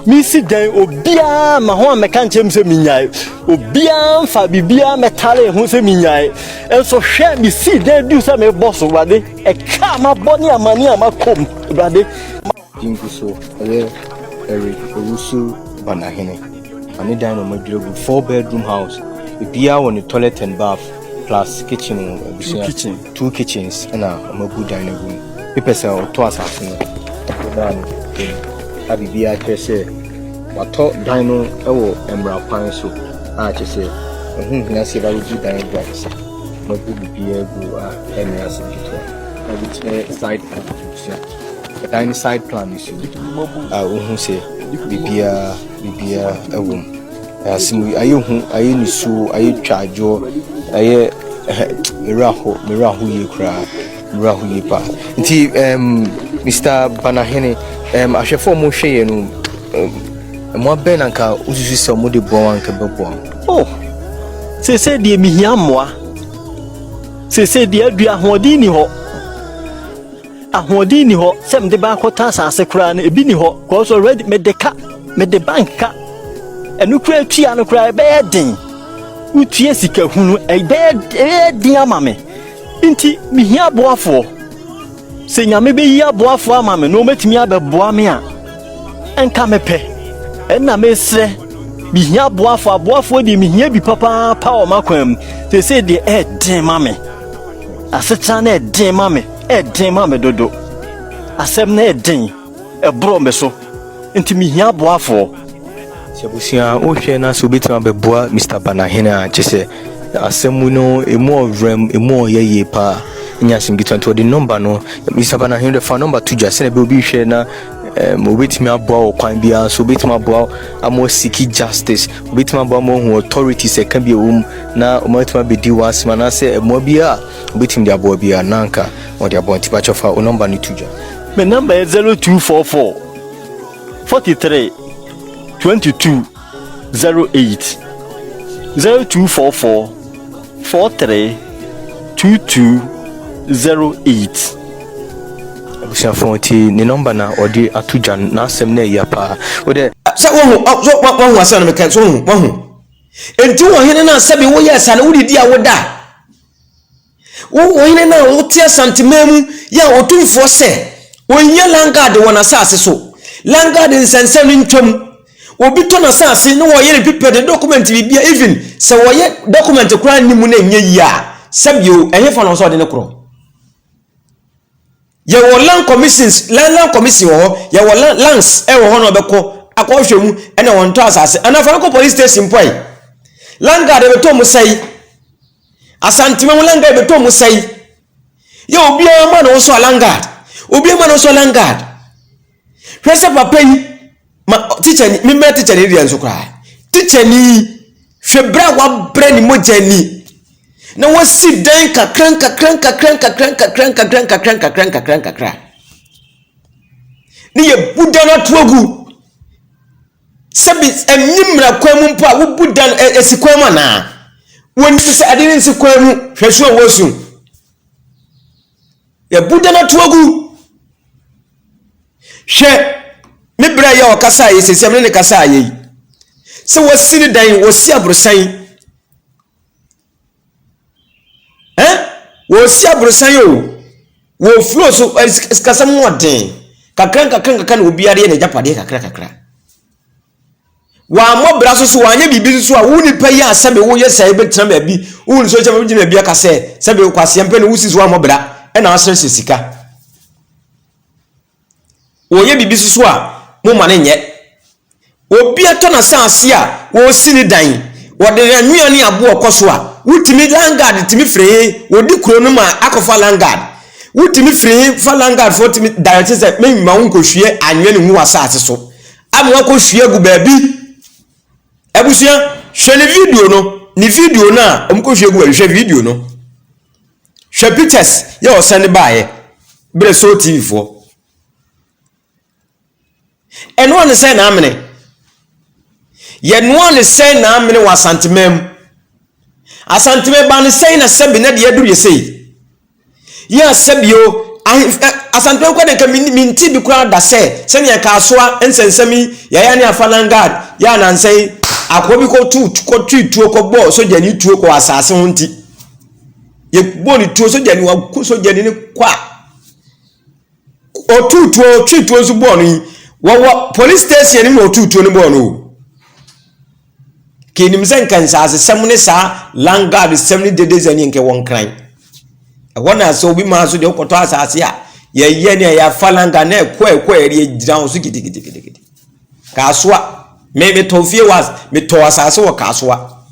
misi dan obiaa ma ho ameka nkyɛm sɛ minyae obiaa mfa bibia metale ho sɛ minyae enso hwɛ misi dan du sɛ mebɔ so awurade ɛka mabɔ ne amane a makom awurade Jingu so Eric Owusu Banahene ani dan no madwiragu 4 bedroom house bibia wɔ ne toilet and bath plus kitchen kitchen 2 kitchens na mabu dan no gu people say ɔtɔ asase no dan abibia kyerɛ sɛ watɔ dan no ɛwɔ mmara kwan so a kyerɛ sɛ ɛho hina sɛ ba wogu dan gu ase mabu bibia gu a ɛne ase bitɔ na bitɛ side plan so dan side plan is a wohu sɛ bibia ɛwɔ asimu aye nisu aye twajo aye miraho ye kra miraho ye pa nti Mr. Banahene ahwefo mo hwe ye no mo ben anka ususu se mo de bo anka bebo oh se de mi hia moa se de adu ahoɔden ni hɔ sɛ mde ba akɔta asase kra na ebi ni hɔ cause already me de banka enu kura tua no kura bɛyɛ den utua sika hunu bɛyɛ den ama me nti mihia boafo se nyame bɛyi aboafo ama me no metimi abɛboa me a enka mepɛ ɛna mesrɛ mihia aboafo de mihia bi papa pa o makwam se de den ma me asetra na den ma me dodo asɛm na den ɛbro me so nti mihia aboafo Sebusia o hwe na so betima beboa Mr. Banahene a kyese asemu no emu ovram emu oyeye pa nya sim gitu to the number no Mr. Banahene the phone number to just na be obi hwe na obetimi aboa o kwan bia so obetima aboa amo seek justice obetima aboa mo hu authorities e ka bia na obetima be di wasima na se emo bia obetim di aboa bia nanka o di aboa tipa chofa o number ni tuja me number is 0244 43 2208 0244 43 2208. abusuafo ti ne number na odi atujan na asem na ya pa ode sa wo asa na meka so wo enti wo hene na sabe wo yesa na wo didi a wo da wo hene na wo tia santimam ya otumfo se wonya langard wona asase so langard nsensem ntwam obi to na asase na wo yere pipede document bibia even se wo ye document kura nimu na nya yi a sabio ehefa no so de ne kro ye wo land commissions land commission wo ye wo lands e wo no beko akohwemu ene won to asase anafa ko police station poi langard be to musai asantime mo langard be to musai ye obi ama no so langard obi ama no so langard hwese papa yi ma teacher ni me teacher ni rian so kra teacher ni hwebra wa bre ni mojani na wasi dan kakran ni ye budana tuogu sabi emnyimra kwamu mpo a wo budan esikwama na woni se adini nsikwamu hweso wosu ye budana tuogu hwe me bra ya okasa ye sesem ne kasa ye se wasi ni dan wasi abrosan wo si abrosan yo wo flow so kasa modern kakran obi are ne japade kakra wa mo bra so wanya bibi so a woni payi asabe wo yesa betra ma bi woni so chama gina bi aka se sabe kwase mpe ne wusi so wa mo bra e na asere sika wo ye bibi so a mo ma ne nye obi ato na sanse a wo si ni dan wo de anwuani abo okoso a wutimi langard timi free wodi kuro no ma akofa langard wutimi free fa langard for timi direct say me ma won ko hwie anwe ne hu asase so amwa ko hwie gu baabi abusia hwe ne video na am ko hwie gu hwe video no hwe pictures ye o send baaye bre so tv for eno ne say na amene ye no ne say na amene wa santimam asantime ban sei na sebi na de aduru yesei ya sebio asantime kwa de ka minti bi kura da se ne ya kasoa ensensemi ya ne afalangard ya na nsei akobi ko tuo ko bo so jani tuo ko asase honti ye bo ni tuo so jani wa so jani ni kwa o tuo so bo ni wo police station ni o tuo ni bo no kenim zenkan sa semne sa langard semne dede zani nke won kran wona so bi ma so de okoto asase a ye ne ya falanga na ekwa eri giran so gidigidi kaswa me tofie was me to asase wo kaswa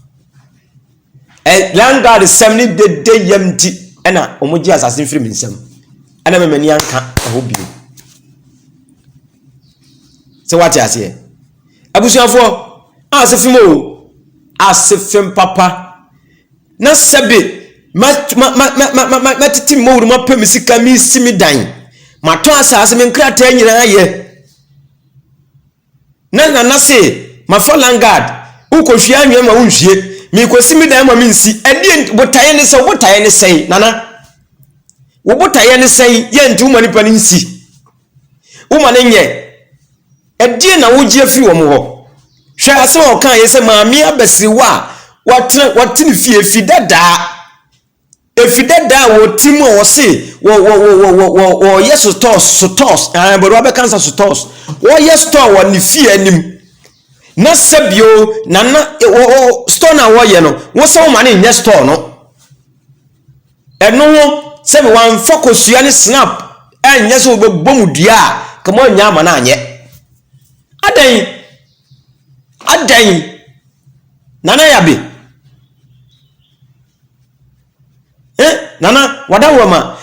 langard semne dede yamti ena omoji asase mfiri nsem ana me mani anka obi se wati ase abusuafo asefimo asefem papa na sebe matiti mawuru mapem sika mi simi dan mato asase me nkrata nyina ye na se mafa langard ukohwie anwe ma wonhwie mi ko simi dan ma mi nsi edi botaye ne sei nana wo botaye ne sei ye nti umani pani nsi umane nye edi na wo gie firi wo mo ho hwe ase o kan yese maami abesiwa watini fie efidada wo timo wo se wo yeso tos bodo abe kansa tos wo yeso to wo ni fie anim na sabio na store na wo ye no wo se wo ma ne nye store no eno wo se be wan focus ya ni snap enye se wo be bom dua kamo nya ma na anye adan nana yabe nana wadawoma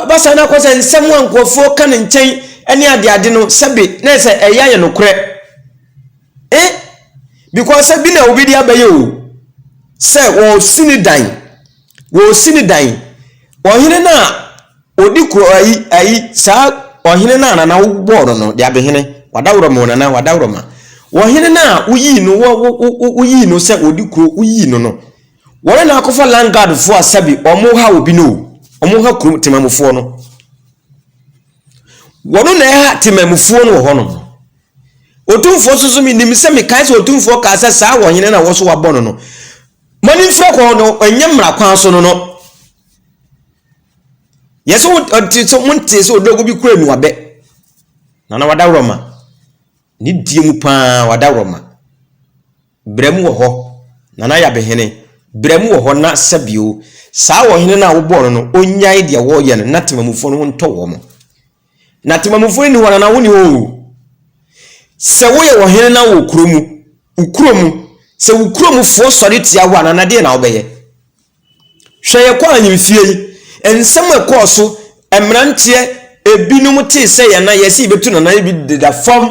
basa na kwose nsemu ankofo kan nchen ene ade no sebe na se eya no kure because bi na obi dia baye o se wo sinidan ohine na odi kuro ayi sa ohine na wo bodo no dia be hene wadawroma nana wadawroma wo hene na uyi no uyi no se odi kuro uyi no no wo na akofa landguard fo asabi omo ha obi no omo ha kuro temamufo no wo no na ha temamufo no ho no otumfo susu mi nim se me kai se otumfo ka se sa wo hene na wo so wabɔ no no mani mfra ko no enyemra kwan so no no yeso so munte se odogo bi kura mi wabe na wada roma ni die mu pa wada roma bremu wo ho na ya behene bremu wo ho na sabio sa wo hene na wo bɔ no onyai de wo ye na temamufo no nto wo mo na temamufo ni wana na wo ni o se wo ye wo hene na wo kuromu se wo kuromu fo sori tia wo na de na wo beye hwe ye kwa anyimfie ensem ekɔso emrantie ebinum te se ye na yesi betu na bi da form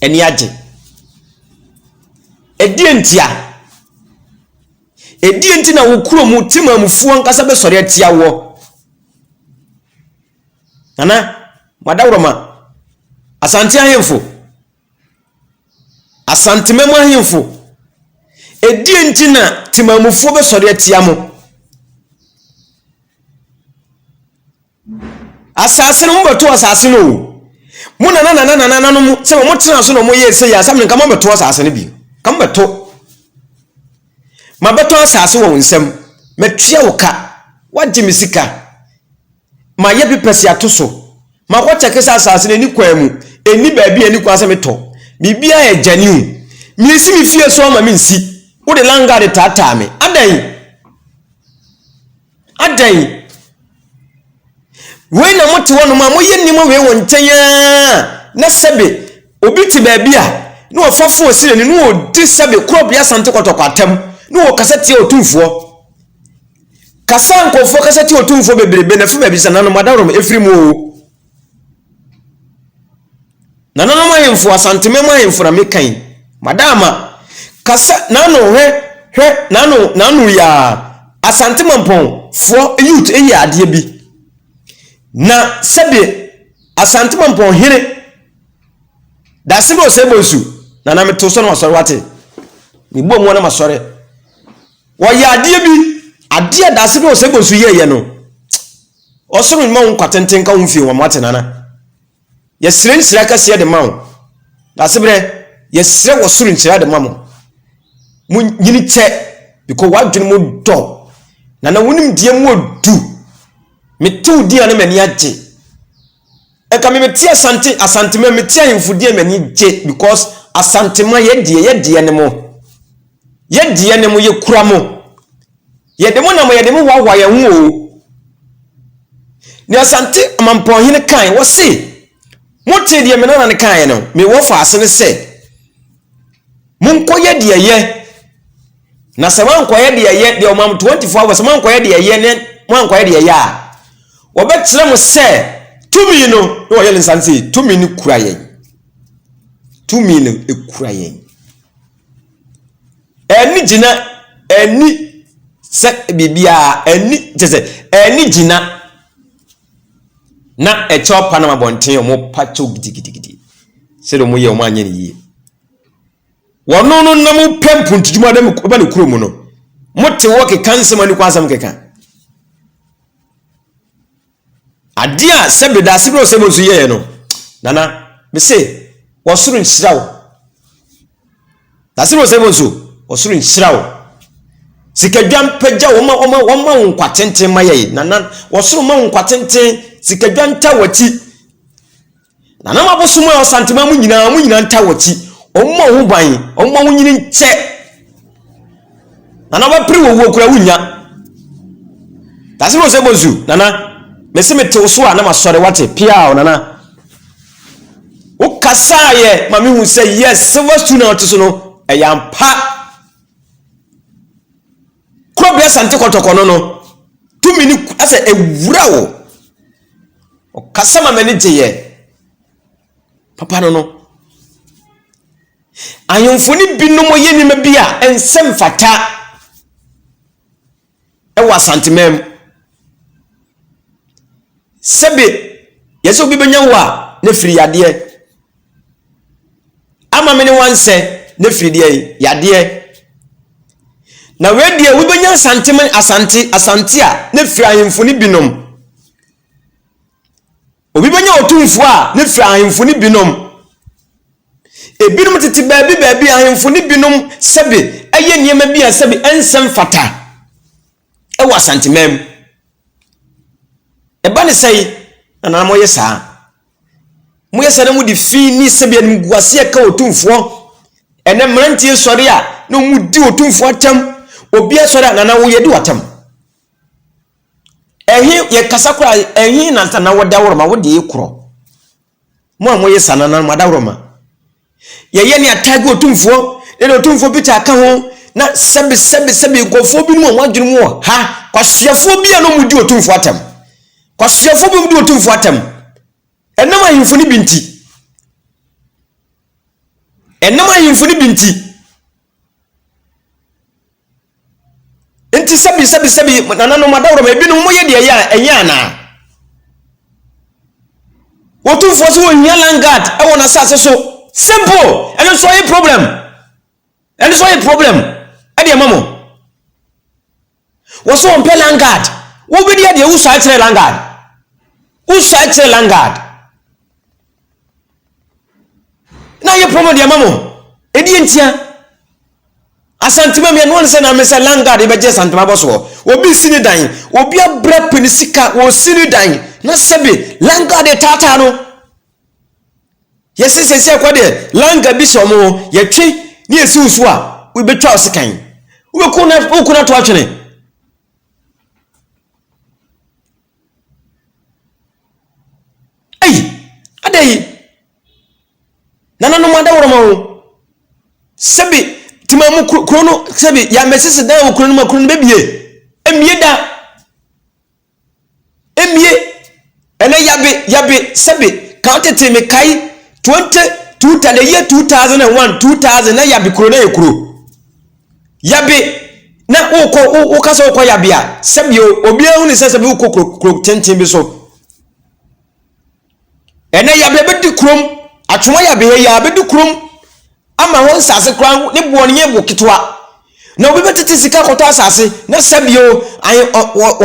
eni age edienti na wo kuromu timamufuo nkasa be sori atia wo nana madawroma asante ahemfo asante memo ahemfo edienti na timamufuo be sori atia mo asase no mbeto asase no mu na no mu se mo tena so no mo ye se ya sam nka mo beto asase no bi kam beto ma beto asase wo nsem metua wo ka waje misika ma ye bi pese atoso ma ko cheke asase no ni kwa mu eni ba bi eni kwa se meto bibia e janiu mi si mi fie so ma mi nsi wo de langa de tata me adan we na mote wono ma mo ye nimo we won ntanya na sebe obi ti ba bia na ofafo osire ni no odi sebe crop ya sante kotokwatam no wo kaseti otumfo kasa nkofo kaseti otumfo bebrebe na fu ba bi sana no madarom efrimu na no ma yemfo asante memo yemfo na mekan madama kasa na no hwe na no ya asante mampon fo youth eyi ade bi na sebe asante mampon hire da sebe o sebe osu na meto so na masore wate mi bo mo na masore wo ya ade bi ade da sebe o sebe osu ye no osoro ma won kwatenten ka won fi wo mate nana ye siren sira ka se de mawo da sebe ye sire wo soro nsira de mamo mu nyini che because wadwene mo do na wonim die mo du metu dia na mani age e ka me metia asante me metia yimfudie mani je because asante ma ye die ne mo ye kura mo ye de mo na mo ye de mo wawa ye hu o ni asante mampon hine kan wo se mo te die me na ne kan no me wo fa ase ne se mun koye die ye na se man koye die ye de o mam 24 hours man koye die ye ne man koye die ya obetre mo se tumi no no ye nsanse tumi ni kura yen tumi no ekura yen eni jina eni se bibia eni jese eni jina na echopa na mabonten mo pacho gidigidi se do mo ye o ma anye ni yi wono no na mo pempu ntujuma dem ba ne kuro mu no mo te wo ke kansema ni kwasam keka adia sebe da sebe sebe so ye no nana me se wosuru nhyirawo da sebe sebe so wosuru nhyirawo sikadwan pagya wo ma nkwatenten ma ye nana wosuru ma nkwatenten sikadwan ta wachi nana maboso mo santima mu nyina nta wachi omma ho ban omma ho nyini nche nana ba pri wo kura wunya da sebe so nana mesime te so na masore wate pia nana o kasaye mami hu say yes silver student so no eyampa krobia sante kotokono no tumi ni ase ewura wo o kasa ma mani jeye papa no ayonfoni binom yeni mabia ensem fata e wa santimem sebe yeso bi benya wa ne firi yade ama me ne wanse ne fridie yade na we die we benya asante a ne firi ahemfo ne binom obi benya otumfo a ne firi ahemfo ne binom ebinom tete baabi ahemfo ne binom sebe eye niema bi a sebe ensem fata e wa santemam e ba ne sei na mo yesa mo yesa na mo di fi ni sebe anim guase ka otumfo ene mrantie sori a na mo di otumfo atam obi asori na wo ye di watam ehi ye kasakura ehi na na woda woroma wo de ekro mo yesa na ma da woroma ye ni atagi otumfo ne otumfo bi ta ka ho na sebe gofo bi no wadwene mu ha kwasuafo bi no mu di otumfo atam kwasuafo bi mu di otumfo atam enam ahimfo ni binti enti sebe nana no madawro ma bi no mo ye de ya enya na otumfo so wonya langard e wona sase so simple and so a problem ade mamo wo so on langard wo bi de wo so atre langard na ye problem de mamo edi entia asantima me no se na me se langard e be je santima boso obi sini dan obi abra penisika wo sini dan na sebe langard e tata no yes se kwa de langa bi so mo ye twe ni esi usu a we betwa osekan we kuna to atwene ai adai nana no mada woro mo sebi timamu krono sebi ya mesisi da wo krono bebie emie ene yabe sebi kantete me kai 2001 na yabi kuro na ekuro yabi na wo kasa wo yabi a sebi obi a huni sebi wo kuro tenten bi so ene yabi be di krom atwoma yabi ya be di krom ama won sase kran ne bo ne bo kitwa na obi betete sika koto asase na sebi o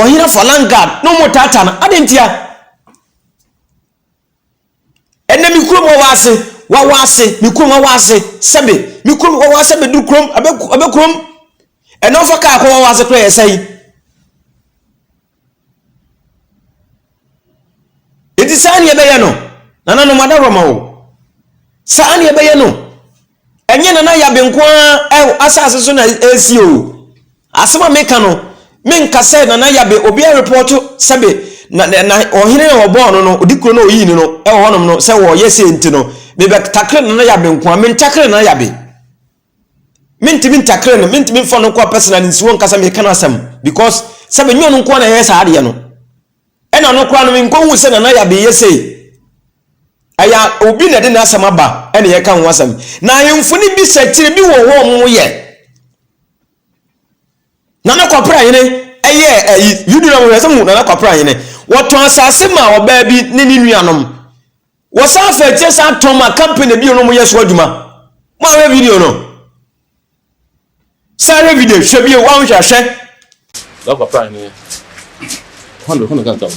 hira falangard no mo tata na adentia ene mikrom wawase mikrom wawase sebe mikrom wawase be du krom abekrom ene ofa ka akwa wawase kro yesai edi sani ebeye no nana no madaro mawo sani ebeye no enye nana ya benkwa asase so na esio asema meka no menka se nana ya be obi report sebe na ohine no obo no odikuro no oyi ni no e ho honom no se wo yese enti no me be takre na ya be nko me takre na ya be minti takre no minti fo no ko personal nsi won kasa me kana sam because se be nyon nko na yesa ade no e na no kra no me nko hu se na ya be yese aya obi na de na asam aba e na ye kan wasam na yemfuni bi setire bi wo ho mo ye na na kwapra yene eye yudu na wo se mu na kwapra yene woto asase ma oba bi ni nuanom wo sa fa tie sa toma company bi no mo yeso aduma mo awe video no sare video hwe bi wa hwe hwe la kwapra yene hono kan ta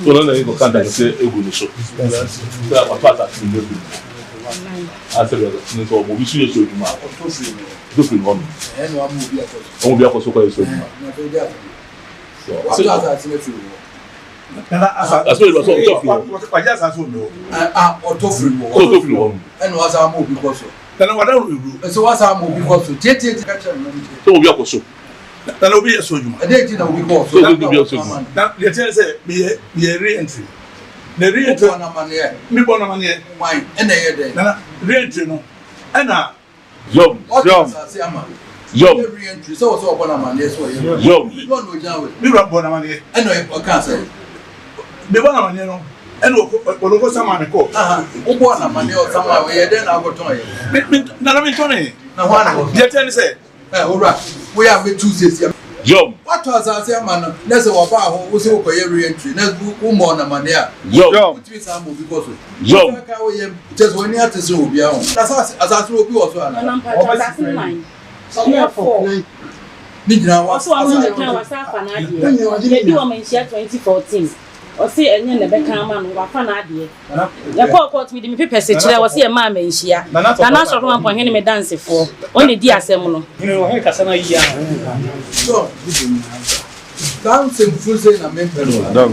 to na ko kan ta se egu ni so ta kwapra ta ni do asere ni so mo bi su yeso aduma do fi hono eno amu bi akoso o bi akoso ko yeso aduma so asa ti metu aso lo so to fi waja asa so no otofri wo eno asa amu bi koso tana wada ru so asa amu bi koso tie ka cha no to bi akoso tana obi yeso aduma ade ti na obi koso so do bi akoso na ye tie se be re-entry na re-entry na mane mi bona mane why ene ye de na re-entry no ena Yom. Re-entry so bona mane so ye Yom. no jawe mi bona mane eno e ka se be bona mane no eno oloko sama me ko o bona mane o sama we ye de na agoton ye na mi tone na ho ana ye tie ni se ora we am be Tuesday Jom. What was I say, man? That's what about who was over every entry. Let's go more than money. Jom. Jom. Just when you have to so be on. That's as I threw you also. Also, I'm on the time was half an idea. You are mentioned 2014. Or see any never come on or fan idea. The court with me papers, I was here, mamma, and she. And that's what one point me dancing for. Only dear Semono. You know, I can't so, dancing Fusen and Member.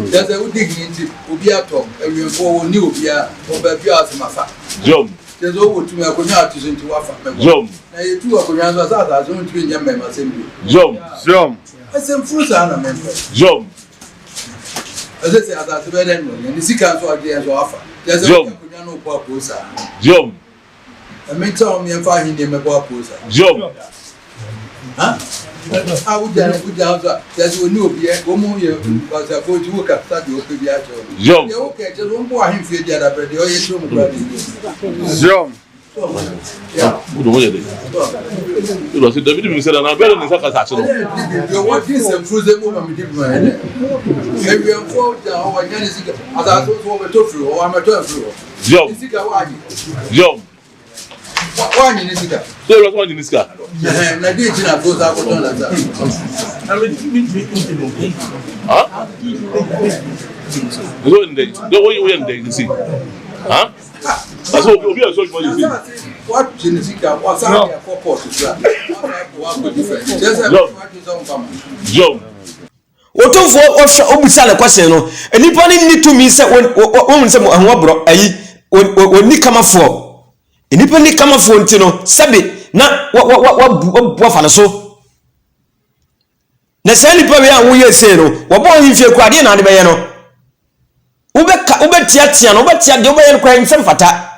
There's a dignity, Ubiato, and we go new Bia or Babia Massa. Jom. There's over to me, I could not use into Wafa. Jom. Now you two are going to answer as only 2 young members. Jom. Jom. I sent Fusen and Member. Jom. As I say, as I said, and the sick answer again to offer. There's a no purpose. Jom. I may tell me and find him a purpose. Jom. Huh? How would you put down that? There's a new beer, one more year, because I thought you work at that. Jom. Okay, just one more him for the other, but the other Jom. Yeah. You know, see, David, you said, and I better than Saka. You want this and frozen woman, maybe I'm four down, or as I thought over to or I'm a 12. Jom. Jom. One in this car. There was one in this car. And I did not go out on that. Huh? The way you went there, you see. Huh? That's what we are so much. What Genetica was out for port to Jom. Otumfo obisa na kwase no enipa ni to me say won say ahobro ayi woni kamafo enipa ni kamafo ntino sabe na wa fa so na say nipa we an wo ye say no wo bo himfie kwa de na de be ye no ube tia no ube tia de ube ye kwa nsem fata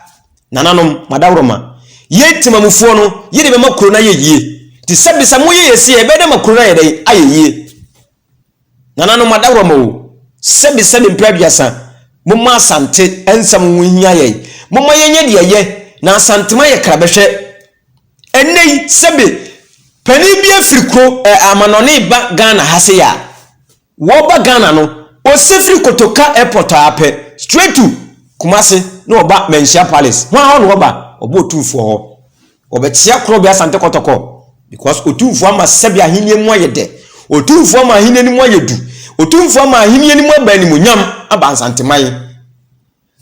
nananom madawroma ye timamufuo no ye de be makuro na ye yie ti sabe samu ye yesi e be de makuro na ye de ayeye nananom madawroma o sabe mprabiasa mumma asante ensam wuhia ye mumma yenye de ye na asantema ye krabehwe enei sabe pani bi afriko amanone ba Ghana hase ya wo ba Ghana no o sefri kotoka airport ape straight to Kumasi no oba Menchia Palace ho no oba obo otumfo ho obetia kro bia sante kotoko because otumfo ama sabe ahenie mu ayede otumfo ama ahenie ni mu ayedu otumfo ama ahenie ni mu abani mu nyam aba santeman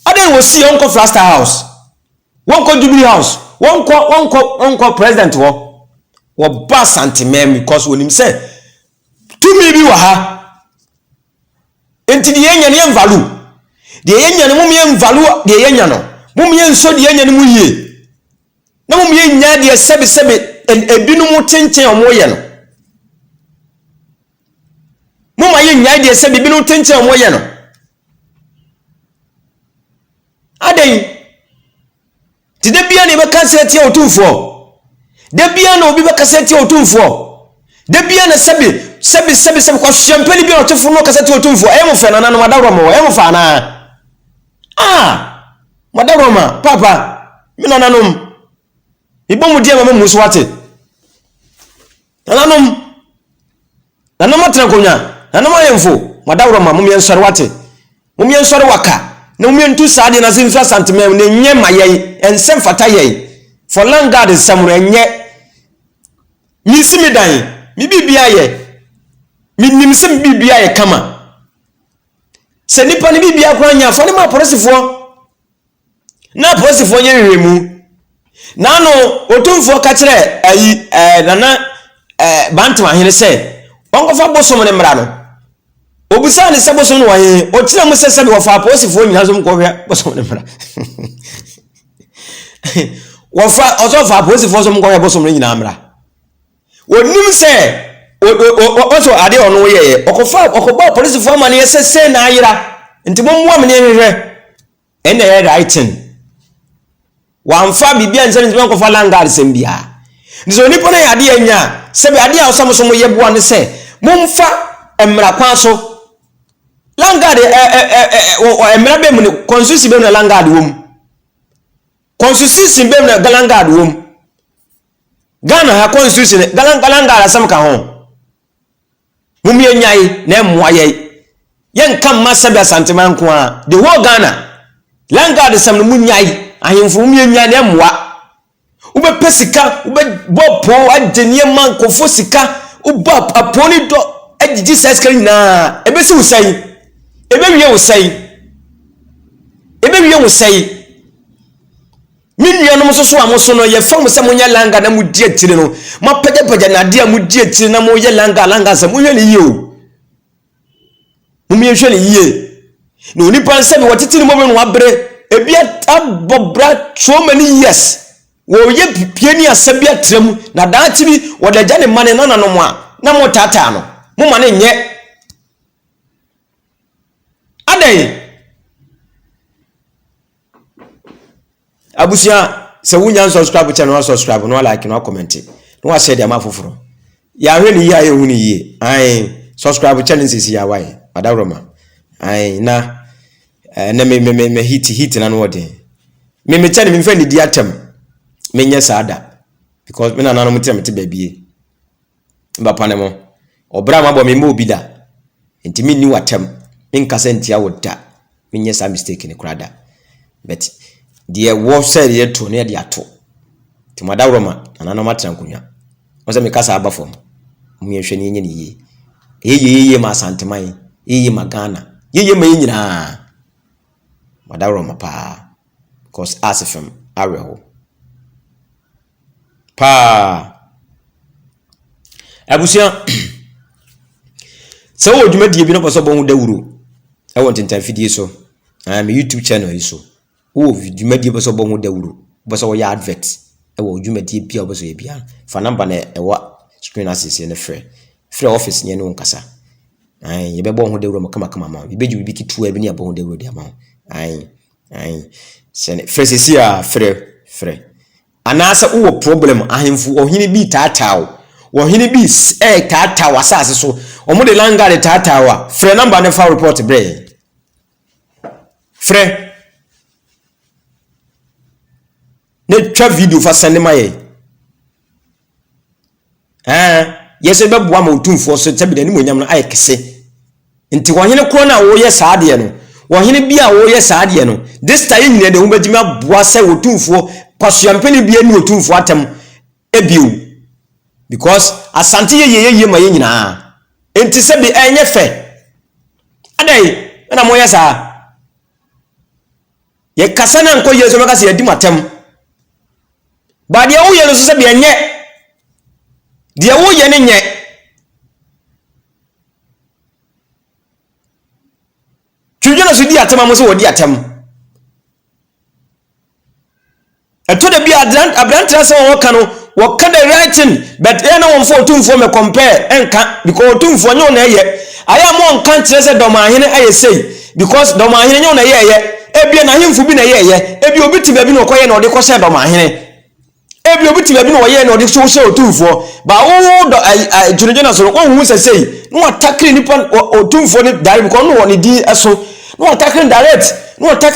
aden wo si onko Flaster House wonko Jubilee House wonko president wo ba santeman because wonim say tumi bi wa ha enti de yenya ne value de yenya ne mum yen value de yenya no mum yen so de yenya ne mu yie na mum yen nya de sebe ebinum tenchen omoye no mum ayen nya de sebe ebinum tenchen omoye no aden ti de bia ne be kaseti otumfo de bia na obi be kaseti otumfo de bia na sebe kwa champagne bi otofo no kaseti otumfo emo fe na no madawroma emo fa na madawroma papa mi na nanom ibomu die mama muso wate nanom atrankonya nanom ayemfo madawroma mum yensore wate mum yensore waka na mum yentu saade na zinfa santemem na nye mayai ensem fata yai for land guard samuro enye mi simidan mi bibia ye minim se bibia ye kama se nipa ni bibia kwa nya fo ni ma polisifo na polisifo nye remu na no otumfo ka kire ayi nana bantama hene se onko fa bosom ne mra no obusa ne se bosom no waye o kire mu se se wo fa polisifo nyina so mko hwe bosom ne mra wo fa ozo fa polisifo so mko hwe bosom ne nyina mra wonim se oso ade ono ye okoba police for man yesese na ayira nti momwa me ne hwehwe ene ye writing wamfa bibia nse nti kofa langar sembia ndizo nipo na ade anya sebe ade a osomosomo yeboa ne se momfa emra kwa so langar emra be mu ne constitution be na langar wom constitution be na langar wom Ghana ha constitution langar asam ka ho mumie nyai na emwa ye yen kam masabe santeman ko a the whole Ghana langa de sam no munyai ahemfo mumie nyai na emwa ube pesika ube bopo agenie man kofo sika ube aponi do agiji seskari na ebesi usai ebewiye usai Minnuanom so amoso no ye fam se munya langa na mudi atire no mapaja na dia mudi atire na mo ye langa se muhwe ne yie mumie hwe ne yie no nipa nse bi wotiti ni mo no abre ebia abobra so many years wo ye pieni asabia trem na daati bi wodaja ne mane no nanom a na mo tata no mo mane nye adai abusia se wunya subscribe channel no subscribe no like no comment no share dem afoforo ya hwe ni ya ye hu ni ye ai subscribe channel sisi ya wai adawroma ai na na me hit na no wode me channel me fa ni di atem me nya saada because me na nanu mete baabie mba panemo obra ma bo me mo bida enti me ni watem me nkasa ntia woda me nya sa mistake ni kurada but die wo said ye to ne dia to ti madawroma nanu matran kunya wose me kasa aba fom mu yehwe ni nye ni ye ma santemai ye ma Ghana ye ma nyina madawroma pa because asifem areho pa abusia so wo dwumadi bi no poso bo hu dawuro e won tentan fidie so me YouTube channel yi so wo dwumadi poso bo hu dawuro poso wo ya advert e wo dwumadi bia poso ye bia fa number na e wa screen access ne free office nye no nkasa ye be bo hu dawuro kama ma be ju bi kitu e bi ne bo hu dawuro dia ma sene free ya free anasa uwo problem ahemfu ohini bi tatao ohini bi tatao asase so omude langa de tatawa free number ne fa report bre free ne twa video fa send maye yese be boa ma otumfo so tabida ni monyam no ayekese nti wohene kro na wo ye saade no wohene bi a wo ye saade no this time nyine de hu bagima boa se otumfo kwasuampeni bia ni otumfo atem ebiu because asante ye ma ye nyina enti se bi enye fe adai na mo yesa ye kasana nko yeso makase ye dimatem ba dia wo ye no so se bi enye dia wo ye ne nye tujena so di atem amoso wo di atem eto de bi abrantra se won ka no wo ka the right thing but e na won fo otumfo me compare enka because otumfo nyo na eye aya mo nka ntre se domahene aye sei because domahene nyo na eye ebia na himfu bi na eye ebi obi ti ba bi no koye na ode ko se domahene ebi obi ti ba bi no ye na ode so se otumfo ba wo junujena so won hu se sei no attack ni pon otumfo ni dari because no won di eso no attack direct no attack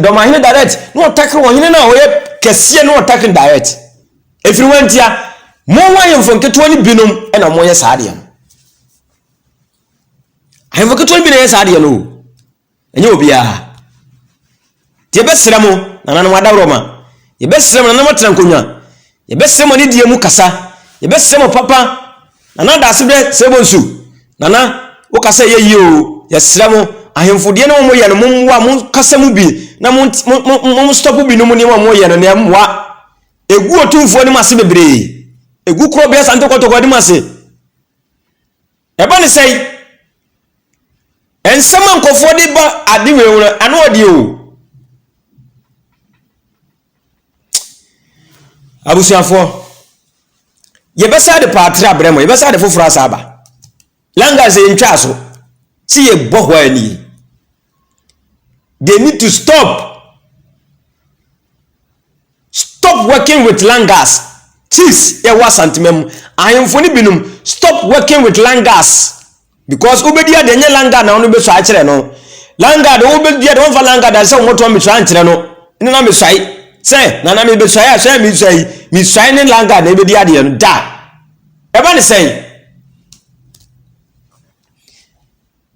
domahene direct no attack wohene na oye kese no attack direct everyone tia mo waye mfonketo ni binom e na mo ye saade am ayi mfonketo bi na ye saade no enye obia tie besramo nana no adawroma ye besramo nana matrankonya ye besramo ni die mu kasa ye besramo papa nana da asebe sebonsu nana wo kasa ye yio ye sramo ahemfodie no mo ye no momwa mo kasa mu bi na mo stop bi no mo ni mo ye no na mwa egu otumfo ni mase bebre egu kro bia sante kotoko di mase eba ni sei ensama nkofo di ba adi wewo anu odi o abusiafo ye besa de patra bremo ye besa de fofura saba langa ze ntwa so si ye bohwa ani they need to stop working with langas cheese e wa santimem ahemfoni binum stop working with langas because obedia de nye langa na onu be so akere no langa de obedia de won fa langa da se moto me so akere no ni na me so ai se na me be so ai so me so ai ni langa na obedia de no da e ba ni sei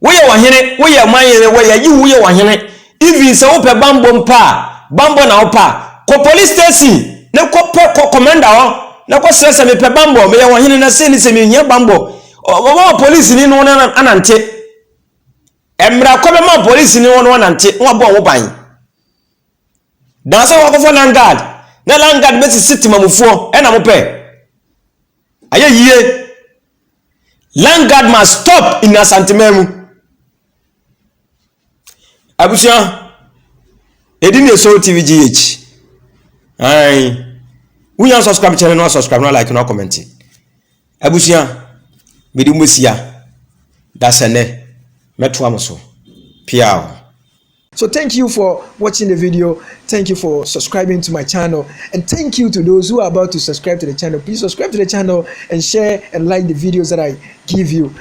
wo ye wahene wo ye manyere wo ye yi wo ye wahene even se wo pe bambo mpa bambo na wo pa ko police station ne ko commander ho na ko sese me pe bambo me ye wahene na se ni se me hia bambo o police ni no na anante emra ko be ma police ni no anante wo bo wo ban dan se wo ko for landguard na landguard be city mamufuo e na mo pe aye yie landguard must stop in asantememu abusia edini so TVGH ai wuya subscribe channel no subscribe no like no comment abusia medi mosia dasene meto amoso piao. So thank you for watching the video. Thank you for subscribing to my channel. And thank you to those who are about to subscribe to the channel. Please subscribe to the channel and share and like the videos that I give you.